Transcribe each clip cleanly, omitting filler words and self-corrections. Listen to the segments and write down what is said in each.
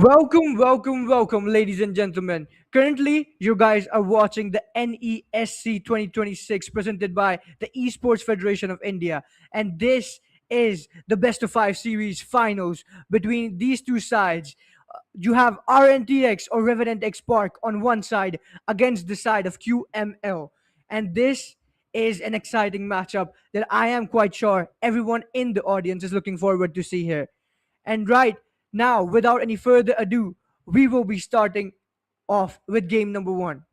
Welcome, ladies and gentlemen. Currently, you guys are watching the NESC 2026 presented by the Esports Federation of India. And this is the best of five series finals between these two sides. You have RNTX or Revenant X Park on one side against the side of QML. And this is an exciting matchup that I am quite sure everyone in the audience is looking forward to see here. And right now, without any further ado, we will be starting off with game number one.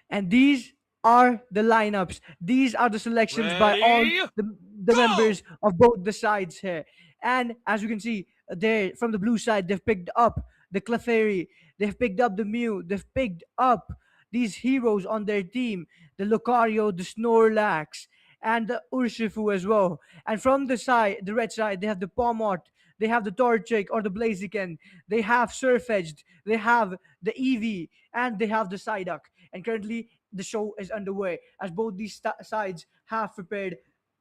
And these are the lineups. These are the selections by all Ready? the members Go! of both the sides here. And as you can see, there from the blue side, they've picked up the Clefairy, they've picked up the Mew, they've picked up these heroes on their team, the Lucario, the Snorlax, and the Urshifu as well. And from the side, the red side, they have the Pomot, they have the Torchic or the Blaziken, they have Surfedged, they have the Eevee, and they have the Psyduck. And currently, the show is underway as both these sides have prepared.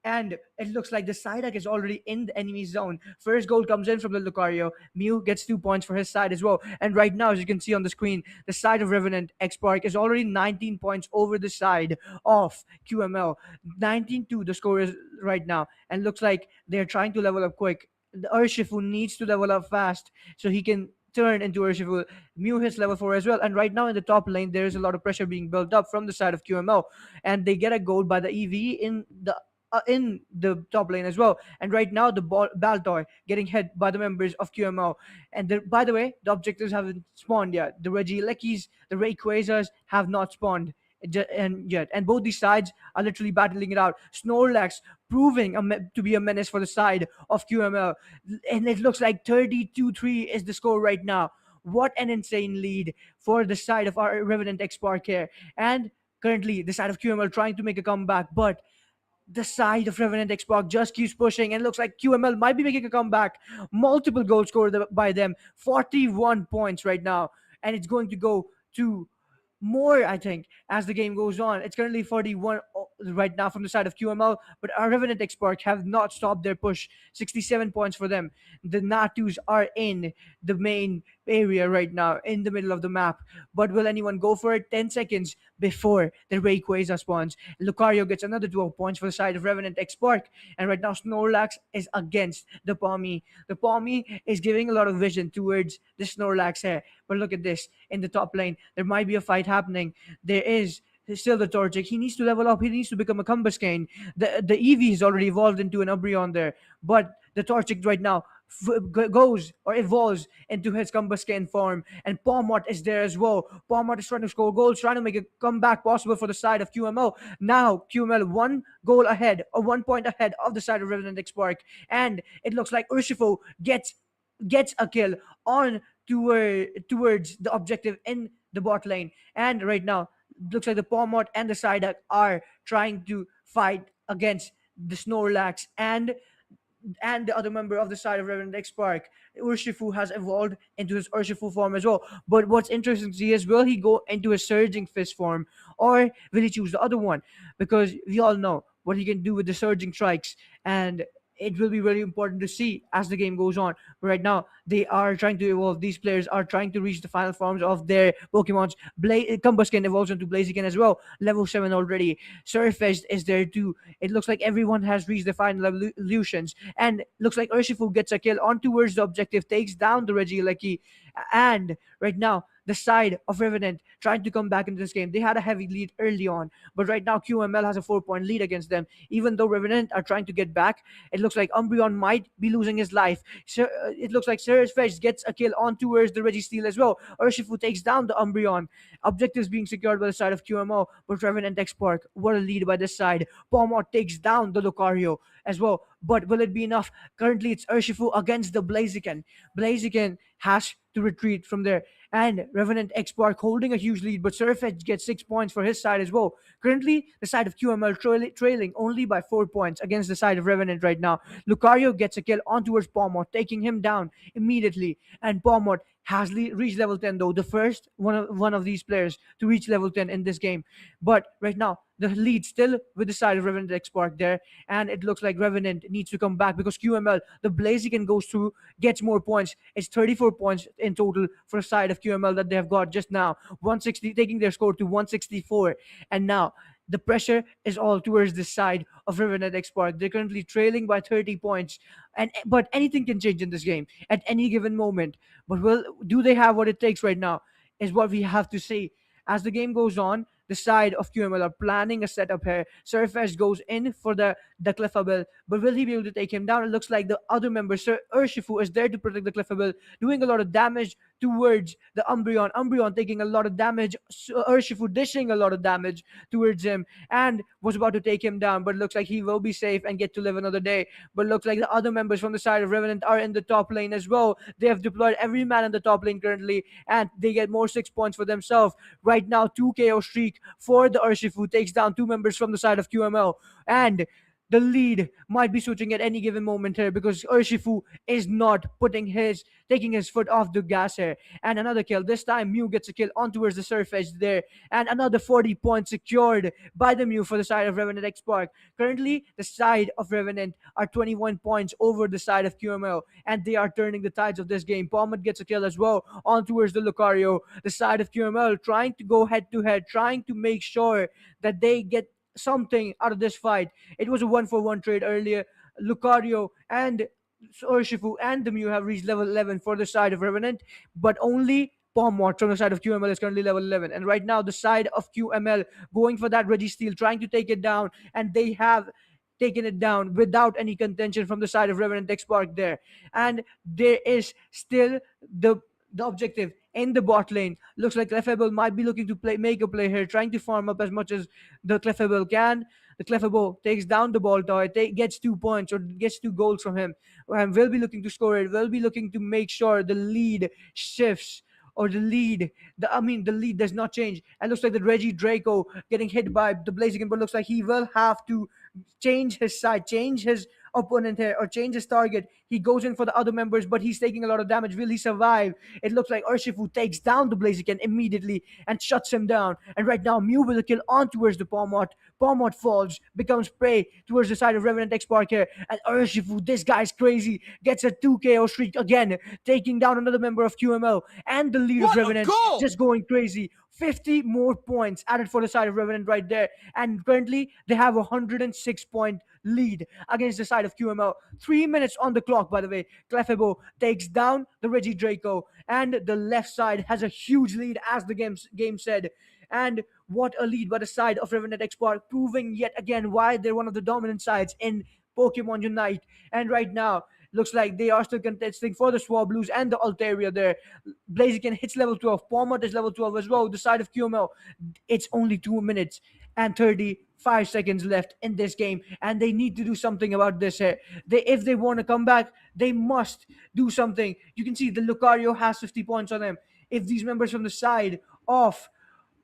And it looks like the Psyduck is already in the enemy zone. First goal comes in from the Lucario. Mew gets 2 points for his side as well. And right now, as you can see on the screen, the side of Revenant X Park is already 19 points over the side of QML. 19-2 the score is right now. And looks like they're trying to level up quick. The Urshifu needs to level up fast so he can turn into Urshifu. Mew hits level 4 as well. And right now in the top lane, there is a lot of pressure being built up from the side of QML. And they get a goal by the EV in the top lane as well. And right now, the Baltoy getting hit by the members of QML. And by the way, the objectives haven't spawned yet. The Regielekis, the Rayquazas have not spawned yet. And both these sides are literally battling it out. Snorlax proving to be a menace for the side of QML. And it looks like 32-3 is the score right now. What an insane lead for the side of our Revenant X Park here. And currently, the side of QML trying to make a comeback, but the side of Revenant X Park just keeps pushing, and looks like QML might be making a comeback. Multiple goals scored by them, 41 points right now, and it's going to go to more, I think, as the game goes on. It's currently 41 right now from the side of QML, but our Revenant X Park have not stopped their push. 67 points for them. The Natus are in the main area right now, in the middle of the map. But will anyone go for it? 10 seconds before the Rayquaza spawns. Lucario gets another 12 points for the side of Revenant X Park. And right now, Snorlax is against the Pommy. The Pommy is giving a lot of vision towards the Snorlax here. But look at this. In the top lane, there might be a fight happening. There is still the Torchic. He needs to level up. He needs to become a Combuscane. The Eevee has already evolved into an Umbreon there. But the Torchic right now goes or evolves into his Combuscane form. And Pomot is there as well. Pomot is trying to score goals, trying to make a comeback possible for the side of QML. Now, QML 1 goal ahead, or 1 point ahead of the side of Revenant X Park. And it looks like Urshifu gets a kill on towards the objective in the bot lane. And right now, looks like the Pomot and the Psyduck are trying to fight against the Snorlax and the other member of the side of Reverend X Park. Urshifu has evolved into his Urshifu form as well. But what's interesting to see is, will he go into a Surging Fist form, or will he choose the other one? Because we all know what he can do with the Surging Strikes, and it will be really important to see as the game goes on. But right now, they are trying to evolve. These players are trying to reach the final forms of their Pokemons. Combuskin evolves into Blaziken as well. Level 7 already. Surfetched is there too. It looks like everyone has reached the final evolutions. And looks like Urshifu gets a kill on towards the objective, takes down the Regieleki. And right now, the side of Revenant trying to come back into this game. They had a heavy lead early on, but right now QML has a 4 point lead against them. Even though Revenant are trying to get back, it looks like Umbreon might be losing his life. It looks like Surfetched gets a kill on towards the Registeel as well. Urshifu takes down the Umbreon. Objectives being secured by the side of QMO, but Revenant X Park, what a lead by this side. Pomot takes down the Lucario as well. But will it be enough? Currently, it's Urshifu against the Blaziken. Blaziken has to retreat from there. And Revenant X Park holding a huge lead, but Surfetch gets 6 points for his side as well. Currently, the side of QML trailing only by 4 points against the side of Revenant right now. Lucario gets a kill on towards Pomot, taking him down immediately. And Pomot has reached level 10, though, the first one of these players to reach level 10 in this game. But right now, the lead still with the side of Revenant X Park there, and it looks like Revenant needs to come back because QML, the Blaziken goes through, gets more points. It's 34 points in total for the side of QML that they have got just now. 160, taking their score to 164. And now the pressure is all towards the side of Revenant X Park. They're currently trailing by 30 points, and but anything can change in this game at any given moment. But will do they have what it takes right now? Is what we have to see. As the game goes on, the side of QML are planning a setup here. Surface goes in for the Clefable, but will he be able to take him down? It looks like the other member, Sir Urshifu, is there to protect the Clefable, doing a lot of damage towards the Umbreon. Umbreon taking a lot of damage. Urshifu dishing a lot of damage towards him and was about to take him down, but looks like he will be safe and get to live another day. But looks like the other members from the side of Revenant are in the top lane as well. They have deployed every man in the top lane currently, and they get more 6 points for themselves. Right now, 2 KO streak for the Urshifu takes down 2 members from the side of QML. And the lead might be switching at any given moment here because Urshifu is not taking his foot off the gas here. And another kill. This time Mew gets a kill on towards the surface there. And another 40 points secured by the Mew for the side of Revenant X Park. Currently, the side of Revenant are 21 points over the side of QML, and they are turning the tides of this game. Pommet gets a kill as well on towards the Lucario. The side of QML trying to go head to head, trying to make sure that they get something out of this fight. It was a 1-for-1 trade earlier. Lucario and Urshifu and the Mew have reached level 11 for the side of Revenant, but only Pomwart from the side of QML is currently level 11. And right now, the side of QML going for that Registeel, trying to take it down, and they have taken it down without any contention from the side of Revenant X Park there. And there is still the objective in the bot lane. Looks like Clefable might be looking to make a play here, trying to farm up as much as the Clefable can. The Clefable takes down the ball toy, gets 2 points or gets 2 goals from him, and will be looking to score it. Will be looking to make sure the lead shifts or the lead does not change. And looks like the Reggie Draco getting hit by the Blaziken, but looks like he will have to change his side, change his opponent here, or change his target. He goes in for the other members, but he's taking a lot of damage. Will he survive? It looks like Urshifu takes down the Blaziken immediately and shuts him down. And right now, Mew with a kill on towards the Pomot. Pomot falls, becomes prey towards the side of Revenant X Park here. And Urshifu, this guy's crazy, gets a 2 KO streak again, taking down another member of QML. And the lead of Revenant just going crazy. 50 more points added for the side of Revenant right there. And currently, they have a 106-point lead against the side of QML. 3 minutes on the clock, by the way. Clefable takes down the Reggie Draco, and the left side has a huge lead, as the game said. And what a lead by the side of Revenant X Park, proving yet again why they're one of the dominant sides in Pokemon Unite. And right now, looks like they are still contesting for the Swablues and the Altaria there. Blaziken hits level 12. Pomot is level 12 as well. The side of QML, it's only 2 minutes and 35 seconds left in this game, and they need to do something about this here. If they want to come back, they must do something. You can see the Lucario has 50 points on him. If these members from the side of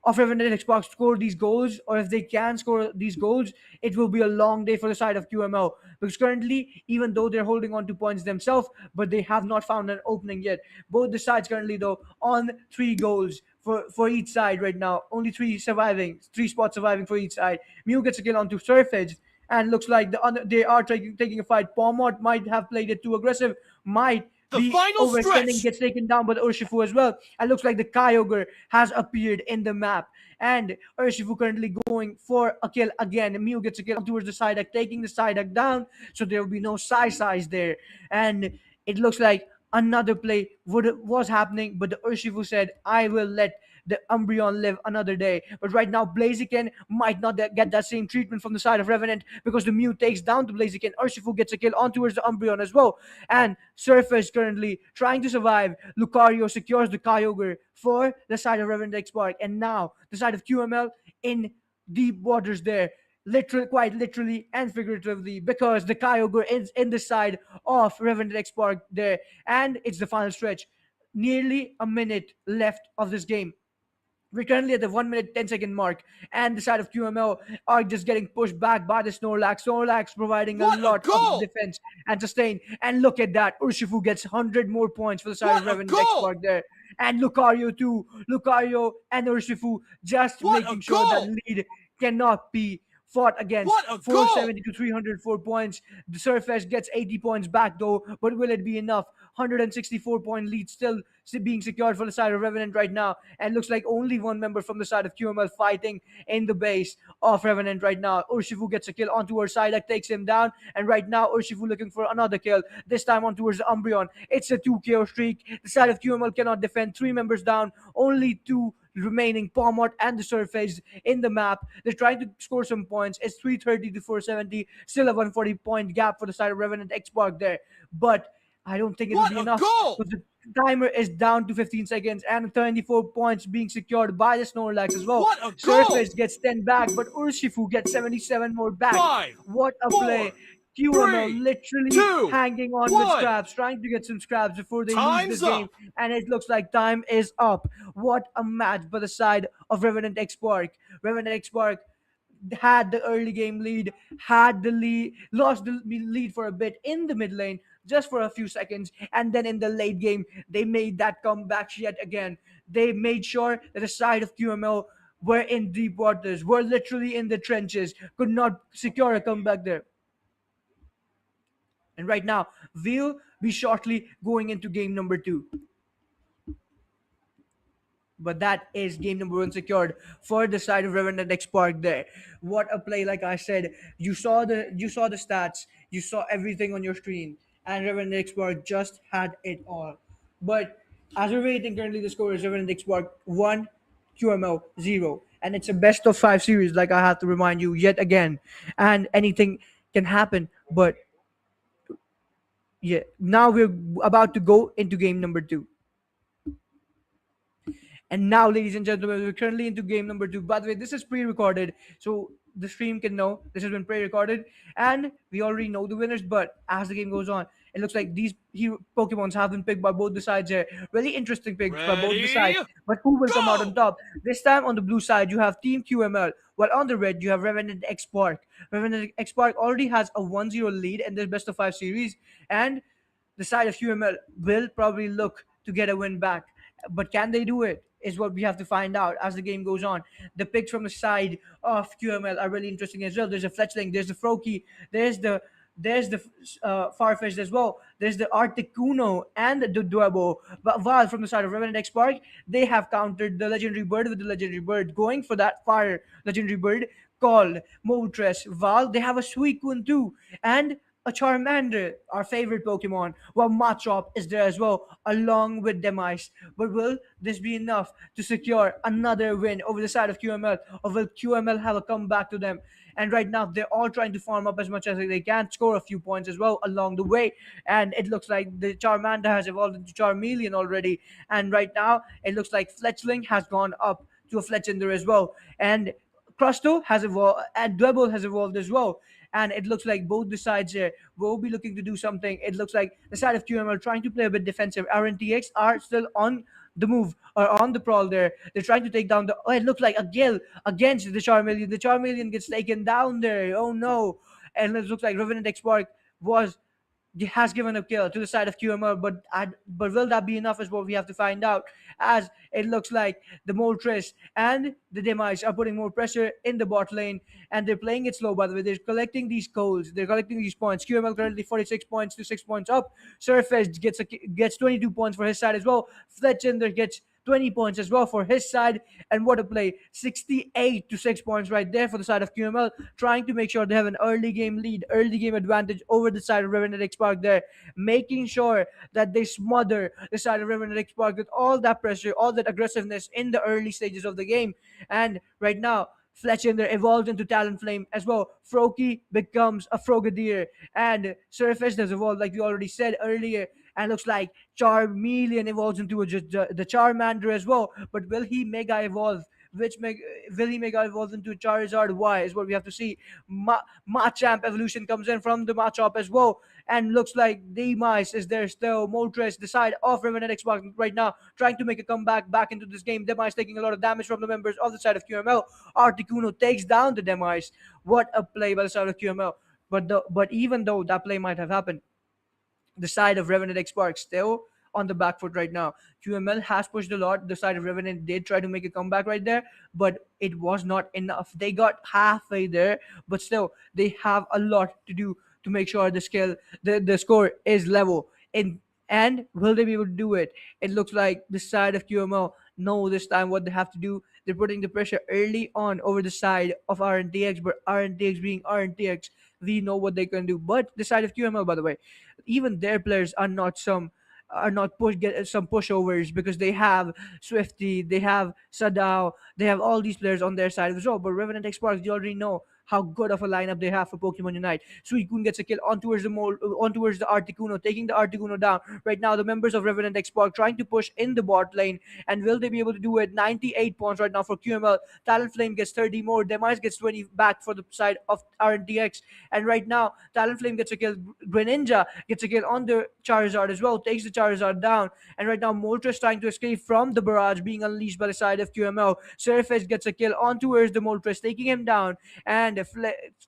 Revenant X Park score these goals, or if they can score these goals, it will be a long day for the side of QML. Because currently, even though they're holding on to points themselves, but they have not found an opening yet. Both the sides currently, though, on 3 goals for each side right now. Only 3 spots surviving for each side. Mew gets a kill onto Surfage, and looks like they are taking a fight. Pomot might have played it too aggressive, might the overextending, gets taken down by the Urshifu as well. And looks like the Kyogre has appeared in the map. And Urshifu currently going for a kill again. Mew gets a kill towards the side deck, taking the side deck down, so there will be no size there. And it looks like another play was happening, but the Urshifu said, I will let the Umbreon live another day. But right now, Blaziken might not get that same treatment from the side of Revenant, because the Mew takes down the Blaziken. Urshifu gets a kill on towards the Umbreon as well. And Surface currently trying to survive. Lucario secures the Kyogre for the side of Revenant X Park. And now, the side of QML in deep waters there. Quite literally and figuratively, because the Kyogre is in the side of Revenant X Park there. And it's the final stretch. Nearly a minute left of this game. We're currently at the 1 minute 10 second mark, and the side of QML are just getting pushed back by the Snorlax. Snorlax providing a lot of defense and sustain. And look at that. Urshifu gets 100 more points for the side of Revenant X Park there. And Lucario too. Lucario and Urshifu just making sure that lead cannot be fought against. What a 470 goal! to 304 points. The Surface gets 80 points back though, but will it be enough? 164-point lead still being secured for the side of Revenant right now, and looks like only one member from the side of QML fighting in the base of Revenant right now. Urshifu gets a kill onto her side that takes him down, and right now Urshifu looking for another kill, this time on towards the Umbreon. It's a 2 KO streak. The side of QML cannot defend, 3 members down, only 2 remaining, Pomot and the Surface in the map. They're trying to score some points. It's 330 to 470, still a 140-point gap for the side of Revenant X Park there, but I don't think it'll What be a enough goal! because the timer is down to 15 seconds and 24 points being secured by the Snorlax as well. What a goal! Surface gets 10 back, but Urshifu gets 77 more back. Five, What a play! four, QML three, literally two, hanging on with one. scraps, trying to get some scraps before they lose this Time's game, up. and it looks like time is up. What a match by the side of Revenant X Park. Revenant X Park had the early game lead, had the lead, lost the lead for a bit in the mid lane, just for a few seconds, and then in the late game, they made that comeback yet again. They made sure that the side of QML were in deep waters, were literally in the trenches, could not secure a comeback there. And right now, we'll be shortly going into game number 2. But that is game number 1 secured for the side of Revenant X Park there. What a play, like I said. You saw the stats, you saw everything on your screen, and Revenant X Park just had it all. But as we're waiting, currently the score is Revenant X Park 1, QML 0. And it's a best of 5 series, like I have to remind you yet again. And anything can happen. But yeah, now we're about to go into game number 2. And now, ladies and gentlemen, we're currently into game number 2. By the way, this is pre-recorded, so the stream can know this has been pre-recorded, and we already know the winners. But as the game goes on, it looks like these hero Pokemons have been picked by both the sides here. Really interesting picks by both the Ready? sides. But who will come out on Go! top? This time on the blue side, you have Team QML, while on the red, you have Revenant X Park. Revenant X Park already has a 1-0 lead in this best of 5 series, and the side of QML will probably look to get a win back. But can they do it? Is what we have to find out as the game goes on. The picks from the side of QML are really interesting as well. There's a Fletchling, there's the Froakie, there's the Farfetch'd as well. There's the Articuno and the Duebo. But while from the side of Revenant X Park, they have countered the Legendary Bird with the Legendary Bird, going for that fire Legendary Bird called Moltres. Val, they have a Suicune too, and a Charmander, our favorite Pokemon, while Machop is there as well, along with Demise. But will this be enough to secure another win over the side of QML, or will QML have a comeback to them? And right now, they're all trying to farm up as much as they can, score a few points as well along the way. And it looks like the Charmander has evolved into Charmeleon already. And right now, it looks like Fletchling has gone up to a Fletchinder as well. And Crusto has evolved, and Dwebble has evolved as well. And it looks like both the sides here will be looking to do something. It looks like the side of QML trying to play a bit defensive. RNTX are still on the move or on the prowl there. They're trying to take down the. Oh, it looks like a Gil against the Charmeleon. The Charmeleon gets taken down there. Oh no. And it looks like Revenant X Park was has given a kill to the side of QML, but will that be enough is what we have to find out. As it looks like the Moltres and the Demise are putting more pressure in the bot lane, and they're playing it slow. By the way, they're collecting these coals, they're collecting these points. QML currently 46 points to 6 points up. Surface gets 22 points for his side as well. Fletchender gets 20 points as well for his side. And what a play. 68 to 6 points right there for the side of QML, trying to make sure they have an early game lead, early game advantage over the side of Revenant X Park there, making sure that they smother the side of Revenant X Park with all that pressure, all that aggressiveness in the early stages of the game. And right now, Fletchender evolves into Talonflame as well. Froakie becomes a Frogadier, and Surface has evolved, like we already said earlier. And looks like Charmeleon evolves into the Charmander as well. But will he Mega Evolve? Will he Mega Evolve into Charizard? Why is what we have to see. Machamp evolution comes in from the Machop as well. And looks like Demise is there still. Moltres, the side of Revenant Xbox right now, trying to make a comeback back into this game. Demise taking a lot of damage from the members of the side of QML. Articuno takes down the Demise. What a play by the side of QML. But even though that play might have happened, the side of Revenant X Park still on the back foot right now. QML has pushed a lot. The side of Revenant did try to make a comeback right there, but it was not enough. They got halfway there, but still they have a lot to do to make sure the score is level. And will they be able to do it? It looks like the side of QML know this time what they have to do. They're putting the pressure early on over the side of RNTX, but RNTX being RNTX, we know what they can do. But the side of QML, by the way, even their players are not push get some pushovers because they have Swifty, they have Sadao, they have all these players on their side as well. But Revenant X Sparks, you already know how good of a lineup they have for Pokemon Unite. Suicune gets a kill on towards the Articuno, taking the Articuno down. Right now, the members of Revenant X Spark trying to push in the bot lane, and will they be able to do it? 98 points right now for QML. Talonflame gets 30 more. Demise gets 20 back for the side of RNTX. And right now, Talonflame gets a kill. Greninja gets a kill on the Charizard as well, takes the Charizard down. And right now, Moltres trying to escape from the barrage being unleashed by the side of QML. Surface gets a kill on towards the Moltres, taking him down. And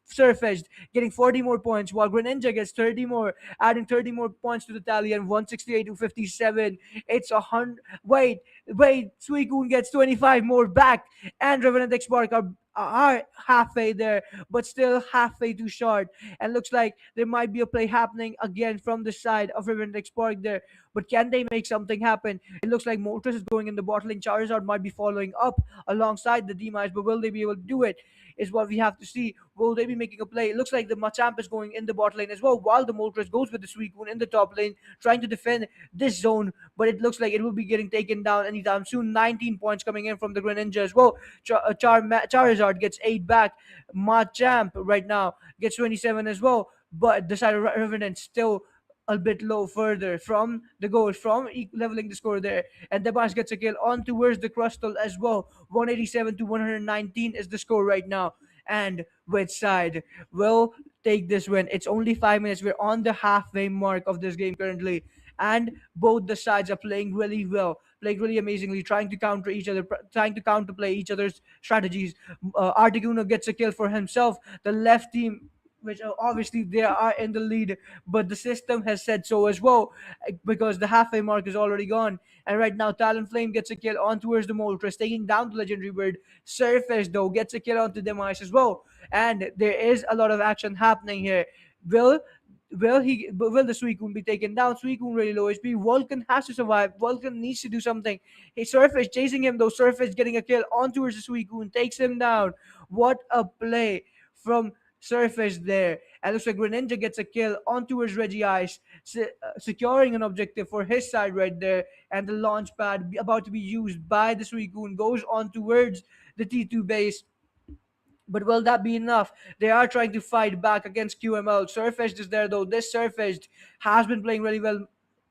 Surface getting 40 more points, while Greninja gets 30 more, adding 30 more points to the tally, and 168 to 57. It's 100. Wait, Suicune gets 25 more back, and Revenant X Spark are halfway there, but still halfway too short. And looks like there might be a play happening again from the side of Revenant X Spark there. But can they make something happen? It looks like Moltres is going in the bottling. Charizard might be following up alongside the Demise, but will they be able to do it? Is what we have to see. Will they be making a play? It looks like the Machamp is going in the bot lane as well, while the Moltres goes with the Suicune in the top lane, trying to defend this zone. But it looks like it will be getting taken down anytime soon. 19 points coming in from the Greninja as well. Charizard gets 8 back. Machamp right now gets 27 as well. But the side of Revenant still a bit low further from the goal, from leveling the score there. And Debas gets a kill on towards the Crustle as well. 187 to 119 is the score right now. And which side will take this win? It's only 5 minutes. We're on the halfway mark of this game currently. And both the sides are playing really well, playing really amazingly, trying to counter each other, trying to counterplay each other's strategies. Articuno gets a kill for himself. The left team, which obviously they are in the lead, but the system has said so as well, because the halfway mark is already gone. And right now, Talonflame gets a kill on towards the Moltres, taking down the Legendary Bird. Surface, though, gets a kill onto Demise as well. And there is a lot of action happening here. Will will the Suicune be taken down? Suicune really low HP. Vulcan has to survive. Vulcan needs to do something. Hey, Surface chasing him though. Surface getting a kill on towards the Suicune, takes him down. What a play from Surface there. And looks like Greninja gets a kill on towards Reggie Ice, securing an objective for his side right there. And the launch pad about to be used by the Suicune goes on towards the T2 base. But will that be enough? They are trying to fight back against QML. Surfetched is there though. This Surfetched has been playing really well.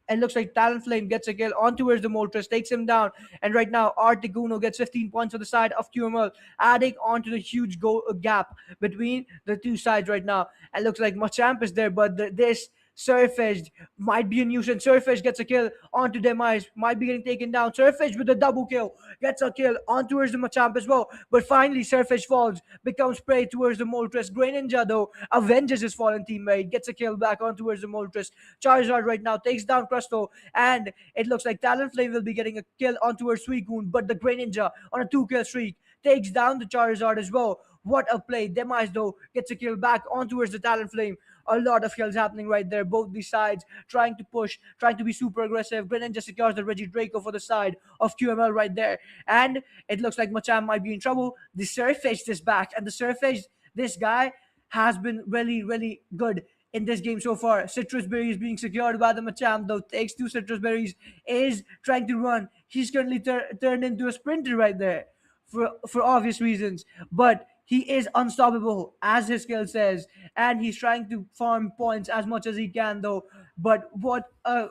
And looks like Talonflame gets a kill on towards the Moltres, takes him down. And right now, Articuno gets 15 points on the side of QML, adding on to the huge gap between the two sides right now. And looks like Machamp is there, but this Surfetched might be a nuisance. Surfetched gets a kill onto Demise, might be getting taken down. Surfetched with a double kill, gets a kill on towards the Machamp as well. But finally, Surfetched falls, becomes prey towards the Moltres. Greninja, though, avenges his fallen teammate, gets a kill back on towards the Moltres. Charizard right now takes down Crusto, and it looks like Talonflame will be getting a kill on towards Suicune, but the Greninja on a 2-kill streak takes down the Charizard as well. What a play. Demise, though, gets a kill back on towards the Talonflame. A lot of kills happening right there. Both these sides trying to push, trying to be super aggressive. Greninja secures the Reggie Draco for the side of QML right there. And it looks like Machamp might be in trouble. The Surface is back. And the Surface, this guy has been really, really good in this game so far. Citrus Berry is being secured by the Machamp, though. Takes 2 Citrus Berries, is trying to run. He's currently turned into a sprinter right there for obvious reasons. But he is unstoppable, as his skill says, and he's trying to farm points as much as he can, though. But what a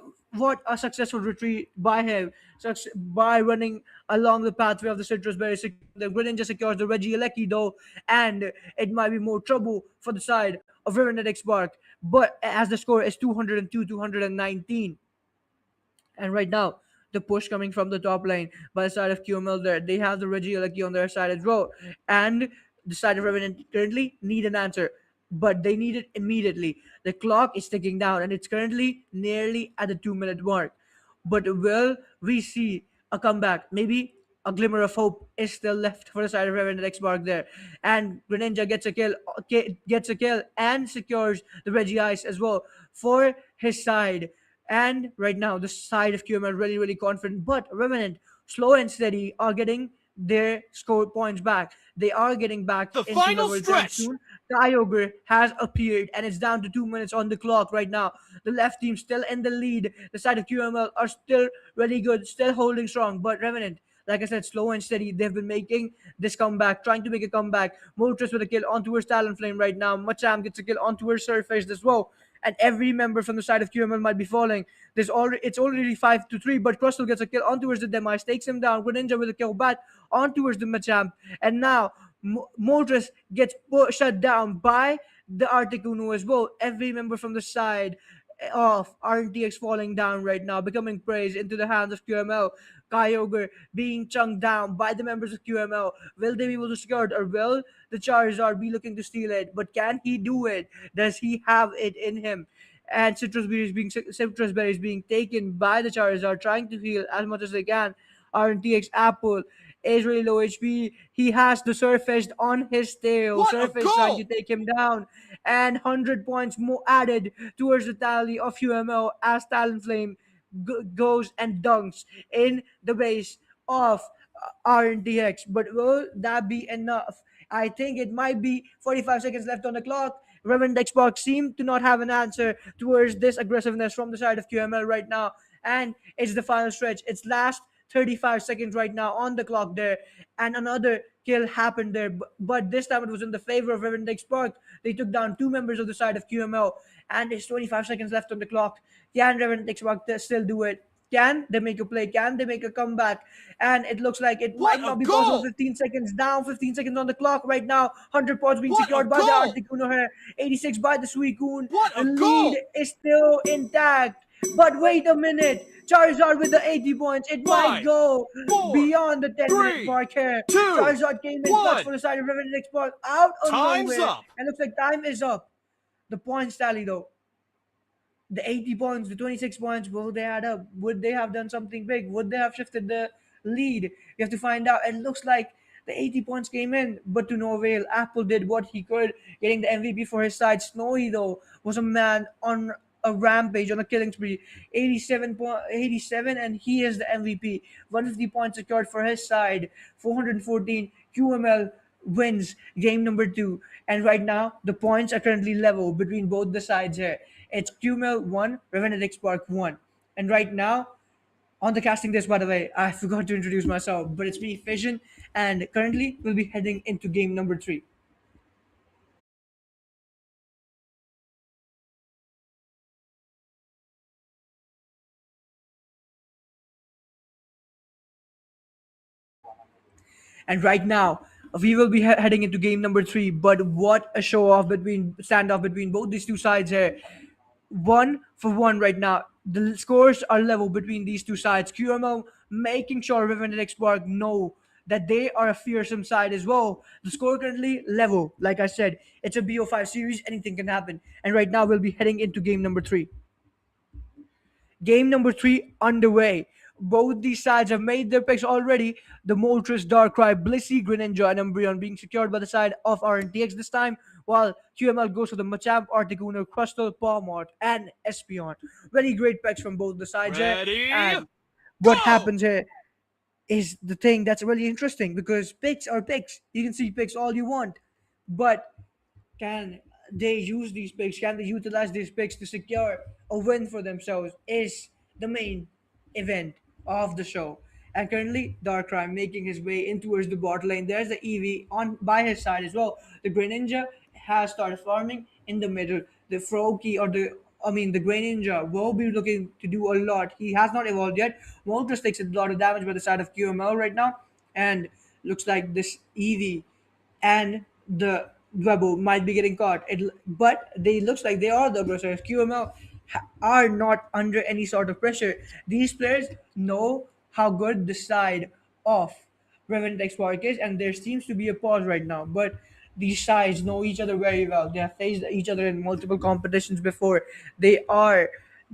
successful retreat by him, by running along the pathway of the Citrus Berry. The Greninja secures the Regieleki, though, and it might be more trouble for the side of Revenant Spark. But as the score is 202, 219. And right now, the push coming from the top lane by the side of QML there. They have the Regieleki on their side as well. And the side of Revenant currently need an answer. But they need it immediately. The clock is ticking down and it's currently nearly at the 2-minute mark. But will we see a comeback? Maybe a glimmer of hope is still left for the side of Reverend Xbark there. And Greninja gets a kill and secures the Reggie Ice as well for his side. And right now, the side of QML really, really confident. But Revenant, slow and steady, are getting their score points back. They are getting back The into final level 10 stretch! soon. Kyogre has appeared and it's down to 2 minutes on the clock right now. The left team still in the lead. The side of QML are still really good, still holding strong. But Revenant, like I said, slow and steady. They've been making this comeback, trying to make a comeback. Moltres with a kill onto her Talonflame right now. Macham gets a kill onto her Surface as well. And every member from the side of QML might be falling. It's already 5-3, but Crustle gets a kill on towards the Demise, takes him down. Greninja with a kill back on towards the Machamp. And now Moltres gets shut down by the Articuno as well. Every member from the side of RNTX falling down right now, becoming praised into the hands of QML. Kyogre being chunked down by the members of QML. Will they be able to secure it, or will the Charizard be looking to steal it? But can he do it? Does he have it in him? And Citrus berries being taken by the Charizard, trying to heal as much as they can. RNTX Apple is really low HP. He has the Surfaced on his tail. What a Surface trying to goal! take him down. And 100 points more added towards the tally of UML as Talonflame goes and dunks in the base of RNTX. But will that be enough? I think it might be 45 seconds left on the clock. Reverend Xbox seem to not have an answer towards this aggressiveness from the side of QML right now. And it's the final stretch. It's last 35 seconds right now on the clock there. And another kill happened there. But this time it was in the favor of Reverend Xbox. They took down two members of the side of QML. And there's 25 seconds left on the clock. Can Reverend Xbox still do it? Can they make a play? Can they make a comeback? And it looks like it What might a not be possible. goal! 15 seconds down, 15 seconds on the clock right now. 100 points being What a secured by the goal! Articuno here. 86 by the Suicune. What The a lead goal! is still intact. But wait a minute. Charizard with the 80 points. It might 5, go 4, beyond the 10-minute 3, mark here. 2, Charizard came in clutch 1. for the side of Revenant Export out of Time's nowhere. up. And looks like time is up. The points tally though, the 80 points, the 26 points, will they add up? Would they have done something big? Would they have shifted the lead? You have to find out. It looks like the 80 points came in, but to no avail. Apple did what he could, getting the MVP for his side. Snowy, though, was a man on a rampage, on a killing spree. 87, and he is the MVP. 150 points secured for his side. 414 QML wins game number two. And right now, the points are currently level between both the sides here. It's QML 1, Revenant Park 1. And right now, on the casting desk, by the way, I forgot to introduce myself, but it's me, Fission, and currently we'll be heading into game number 3. And right now, we will be heading into game number 3. But what a show off between standoff between both these two sides here. 1-1 right now. The scores are level between these two sides. QML making sure Riven and Xbark know that they are a fearsome side as well. The score currently level. Like I said, it's a BO5 series. Anything can happen. And right now we'll be heading into game number 3. Game number 3 underway. Both these sides have made their picks already. The Moltres, Darkrai, Blissey, Greninja, and Umbreon being secured by the side of RNTX this time, while QML goes for the Machamp, Articuno, Crustle, Palmort, and Espeon. Very great picks from both the sides here. Ready? And what Go! happens here is the thing that's really interesting because picks are picks. You can see picks all you want, but can they use these picks? Can they utilize these picks to secure a win for themselves? Is the main event of the show. And currently, Darkrai making his way in towards the bot lane. There's the EV on by his side as well. The Greninja has started farming in the middle. The Froakie or the Greninja will be looking to do a lot. He has not evolved yet. Moltres takes a lot of damage by the side of QML right now. And looks like this EV and the Dwebo might be getting caught. But they looks like they are the aggressors. QML are not under any sort of pressure. These players know how good the side of Revenant X is, and there seems to be a pause right now. But these sides know each other very well. They have faced each other in multiple competitions before. They are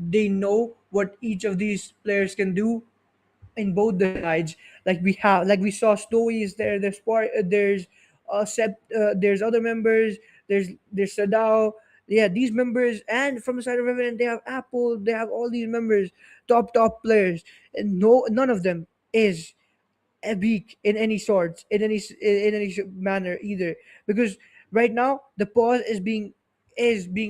They know what each of these players can do in both the sides. Like we saw Story is there. There's there's other members. There's Sadao. Yeah, these members, and from the side of Revenant, they have Apple. They have all these members, top players, and no, none of them is weak in any sorts, in any manner either, because right now the pause is being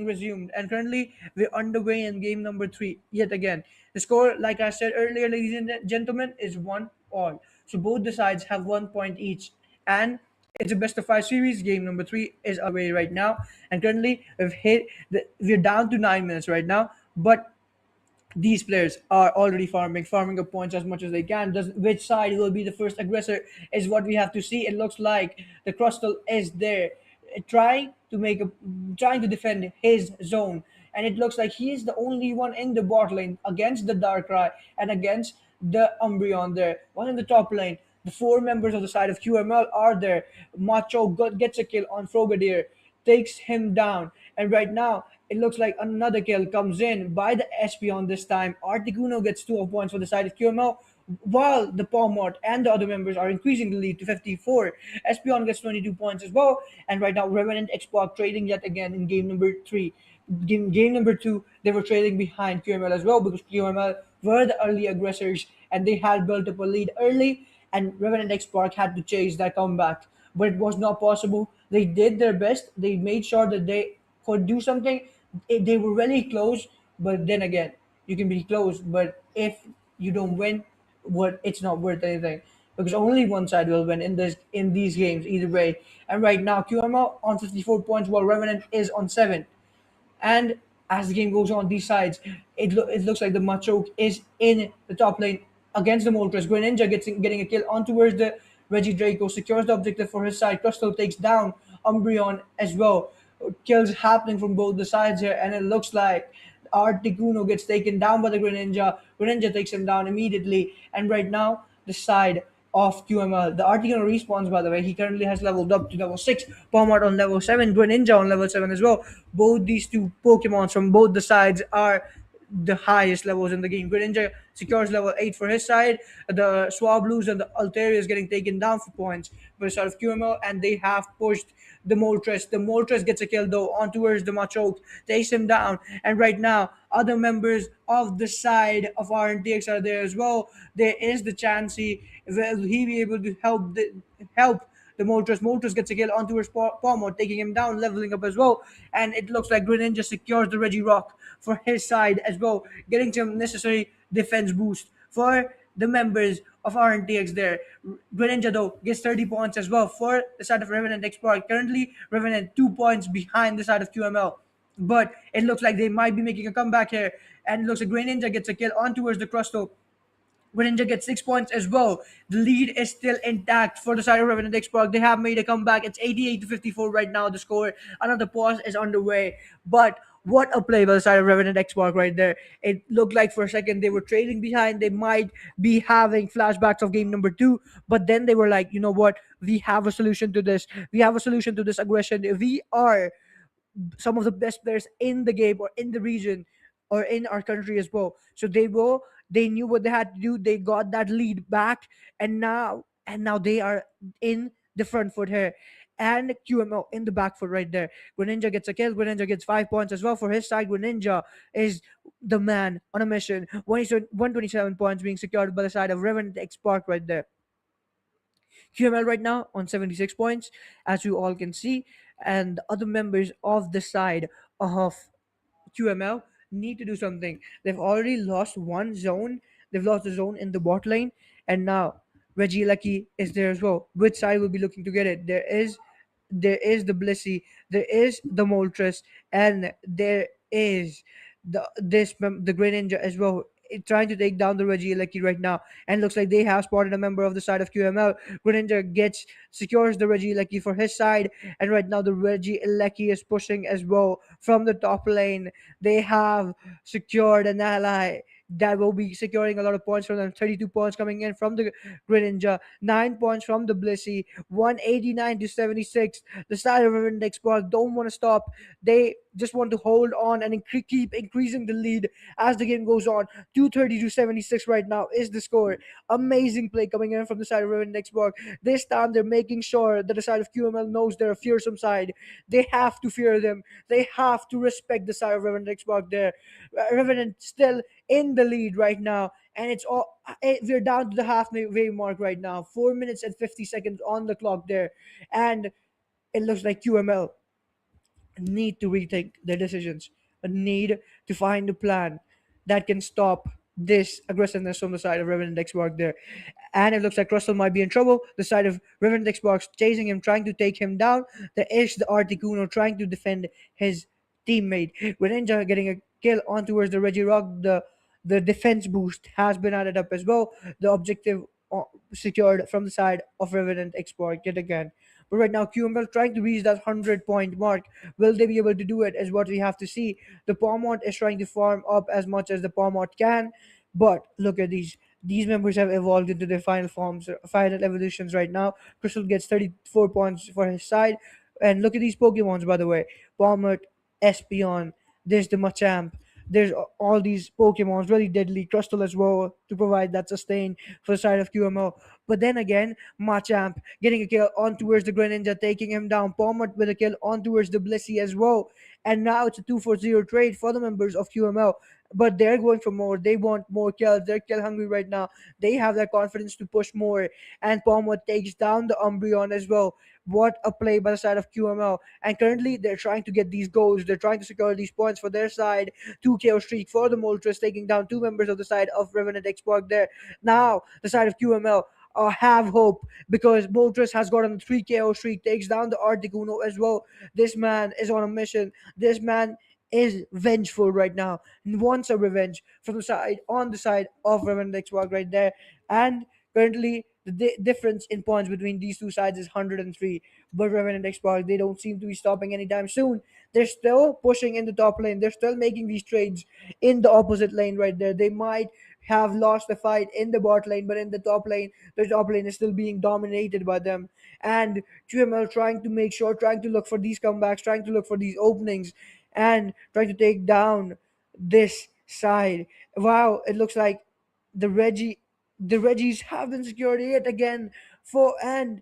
resumed, and currently we're underway in game number 3 yet again. The score, like I said earlier, ladies and gentlemen, is 1-all, so both the sides have 1 point each, and it's a best of 5 series. Game number 3 is underway right now, and currently we're down to 9 minutes right now, but these players are already farming up points as much as they can. Which side will be the first aggressor is what we have to see. It looks like the Crustal is there, trying to trying to defend his zone, and it looks like he is the only one in the bot lane against the Darkrai and against the Umbreon there. One in the top lane. The 4 members of the side of QML are there. Gets a kill on Frogadier, takes him down, and right now it looks like another kill comes in by the Espeon this time. Articuno gets 2 points for the side of QML, while the Palmot and the other members are increasing the lead to 54. Espeon gets 22 points as well, and right now Revenant Xbox trading yet again in game number 3. Game number 2, they were trailing behind QML as well, because QML were the early aggressors and they had built up a lead early, and Revenant X Park had to chase that comeback. But it was not possible. They did their best. They made sure that they could do something. They were really close, but then again, you can be close, but if you don't win, it's not worth anything, because only one side will win in these games either way. And right now, QML on 54 points, while Revenant is on 7. And as the game goes on, these sides, it looks like the Machoke is in the top lane against the Moltres. Greninja getting a kill on towards the Reggie Draco, secures the objective for his side. Crystal takes down Umbreon as well. Kills happening from both the sides here, and it looks like Articuno gets taken down by the Greninja. Greninja takes him down immediately, and right now the side of QML. The Articuno respawns, by the way. He currently has leveled up to level 6. Palmart on level 7. Greninja on level 7 as well. Both these two Pokemons from both the sides are the highest levels in the game. Greninja secures level 8 for his side. The Swablues and the Alterius getting taken down for points for the side of QML, and they have pushed the Moltres. The Moltres gets a kill though on towards the Machoke, takes him down, and right now other members of the side of RNTX are there as well. There is the Chansey. Will he be able to help the Moltres? Moltres gets a kill onto his Palmer, taking him down, leveling up as well. And it looks like Greninja secures the Regirock for his side as well, getting some necessary defense boost for the members of RNTX there. Greninja though gets 30 points as well for the side of Revenant Exploit. Currently, Revenant 2 points behind the side of QML. But it looks like they might be making a comeback here. And it looks like Greninja gets a kill on towards the Crustal. Greninja gets 6 points as well. The lead is still intact for the side of Revenant X Park. They have made a comeback. It's 88 to 54 right now. The score. Another pause is underway. But what a play by the side of Revenant X Park right there. It looked like for a second they were trailing behind. They might be having flashbacks of game number 2. But then they were like, you know what? We have a solution to this. We have a solution to this aggression. We are some of the best players in the game or in the region or in our country as well. So they knew what they had to do. They got that lead back, and now they are in the front foot here. And QMO in the back foot right there. Greninja gets a kill. Greninja gets 5 points as well for his side. Greninja is the man on a mission. 127 points being secured by the side of Revenant X Park right there. QML right now on 76 points, as you all can see, and the other members of the side of QML need to do something. They've already lost one zone. They've lost the zone in the bot lane, and now Reggie Lucky is there as well. Which side will be looking to get it? There is the Blissey, there is the Moltres, and there is the Grey Ninja as well. Trying to take down the Reggie Lucky right now, and looks like they have spotted a member of the side of QML. Greninja secures the Reggie Lucky for his side, and right now the Reggie Lucky is pushing as well from the top lane. They have secured an ally that will be securing a lot of points from them. 32 points coming in from the Greninja, 9 points from the Blissey, 189 to 76. The side of Index Park don't want to stop. They just want to hold on and keep increasing the lead as the game goes on. 230 to 76 right now is the score. Amazing play coming in from the side of Revenant Xbox. This time they're making sure that the side of QML knows they're a fearsome side. They have to fear them. They have to respect the side of Revenant Xbox there. Revenant still in the lead right now, and it's all we're down to the halfway mark right now. 4 minutes and 50 seconds on the clock there, and it looks like QML need to rethink their decisions, need to find a plan that can stop this aggressiveness from the side of Revenant Xbox there. And it looks like Russell might be in trouble. The side of Revenant Xbox chasing him, trying to take him down. There is the Articuno trying to defend his teammate. Greninja getting a kill on towards the Reggie Rock. The defense boost has been added up as well. The objective secured from the side of Revenant Xbox yet again. But right now, QML trying to reach that 100-point mark. Will they be able to do it? Is what we have to see. The Palmont is trying to farm up as much as the Palmont can. But look at these. These members have evolved into their final forms, final evolutions right now. Crystal gets 34 points for his side. And look at these Pokemons, by the way. Palmont, Espeon, there's the Machamp. There's all these Pokemons, really deadly. Crystal as well to provide that sustain for the side of QMO. But then again, Machamp getting a kill on towards the Greninja, taking him down. Palmont with a kill on towards the Blissey as well. And now it's a 2-for-0 trade for the members of QML. But they're going for more. They want more kills. They're kill hungry right now. They have that confidence to push more. And Palmont takes down the Umbreon as well. What a play by the side of QML. And currently, they're trying to get these goals. They're trying to secure these points for their side. 2 KO streak for the Moltres, taking down 2 members of the side of Revenant Xbox there. Now, the side of QML have hope because Moltres has gotten a 3 KO streak, takes down the Articuno as well. This man is on a mission. This man is vengeful right now and wants a revenge from the side on the side of Revenant Xbox right there. And currently, the difference in points between these two sides is 103. But Revenant Xbox, they don't seem to be stopping anytime soon. They're still pushing in the top lane. They're still making these trades in the opposite lane right there. They might have lost the fight in the bot lane, but in the top lane is still being dominated by them. And QML trying to make sure, trying to look for these comebacks, trying to look for these openings, and trying to take down this side. Wow, it looks like the Reggies have been secured yet again for and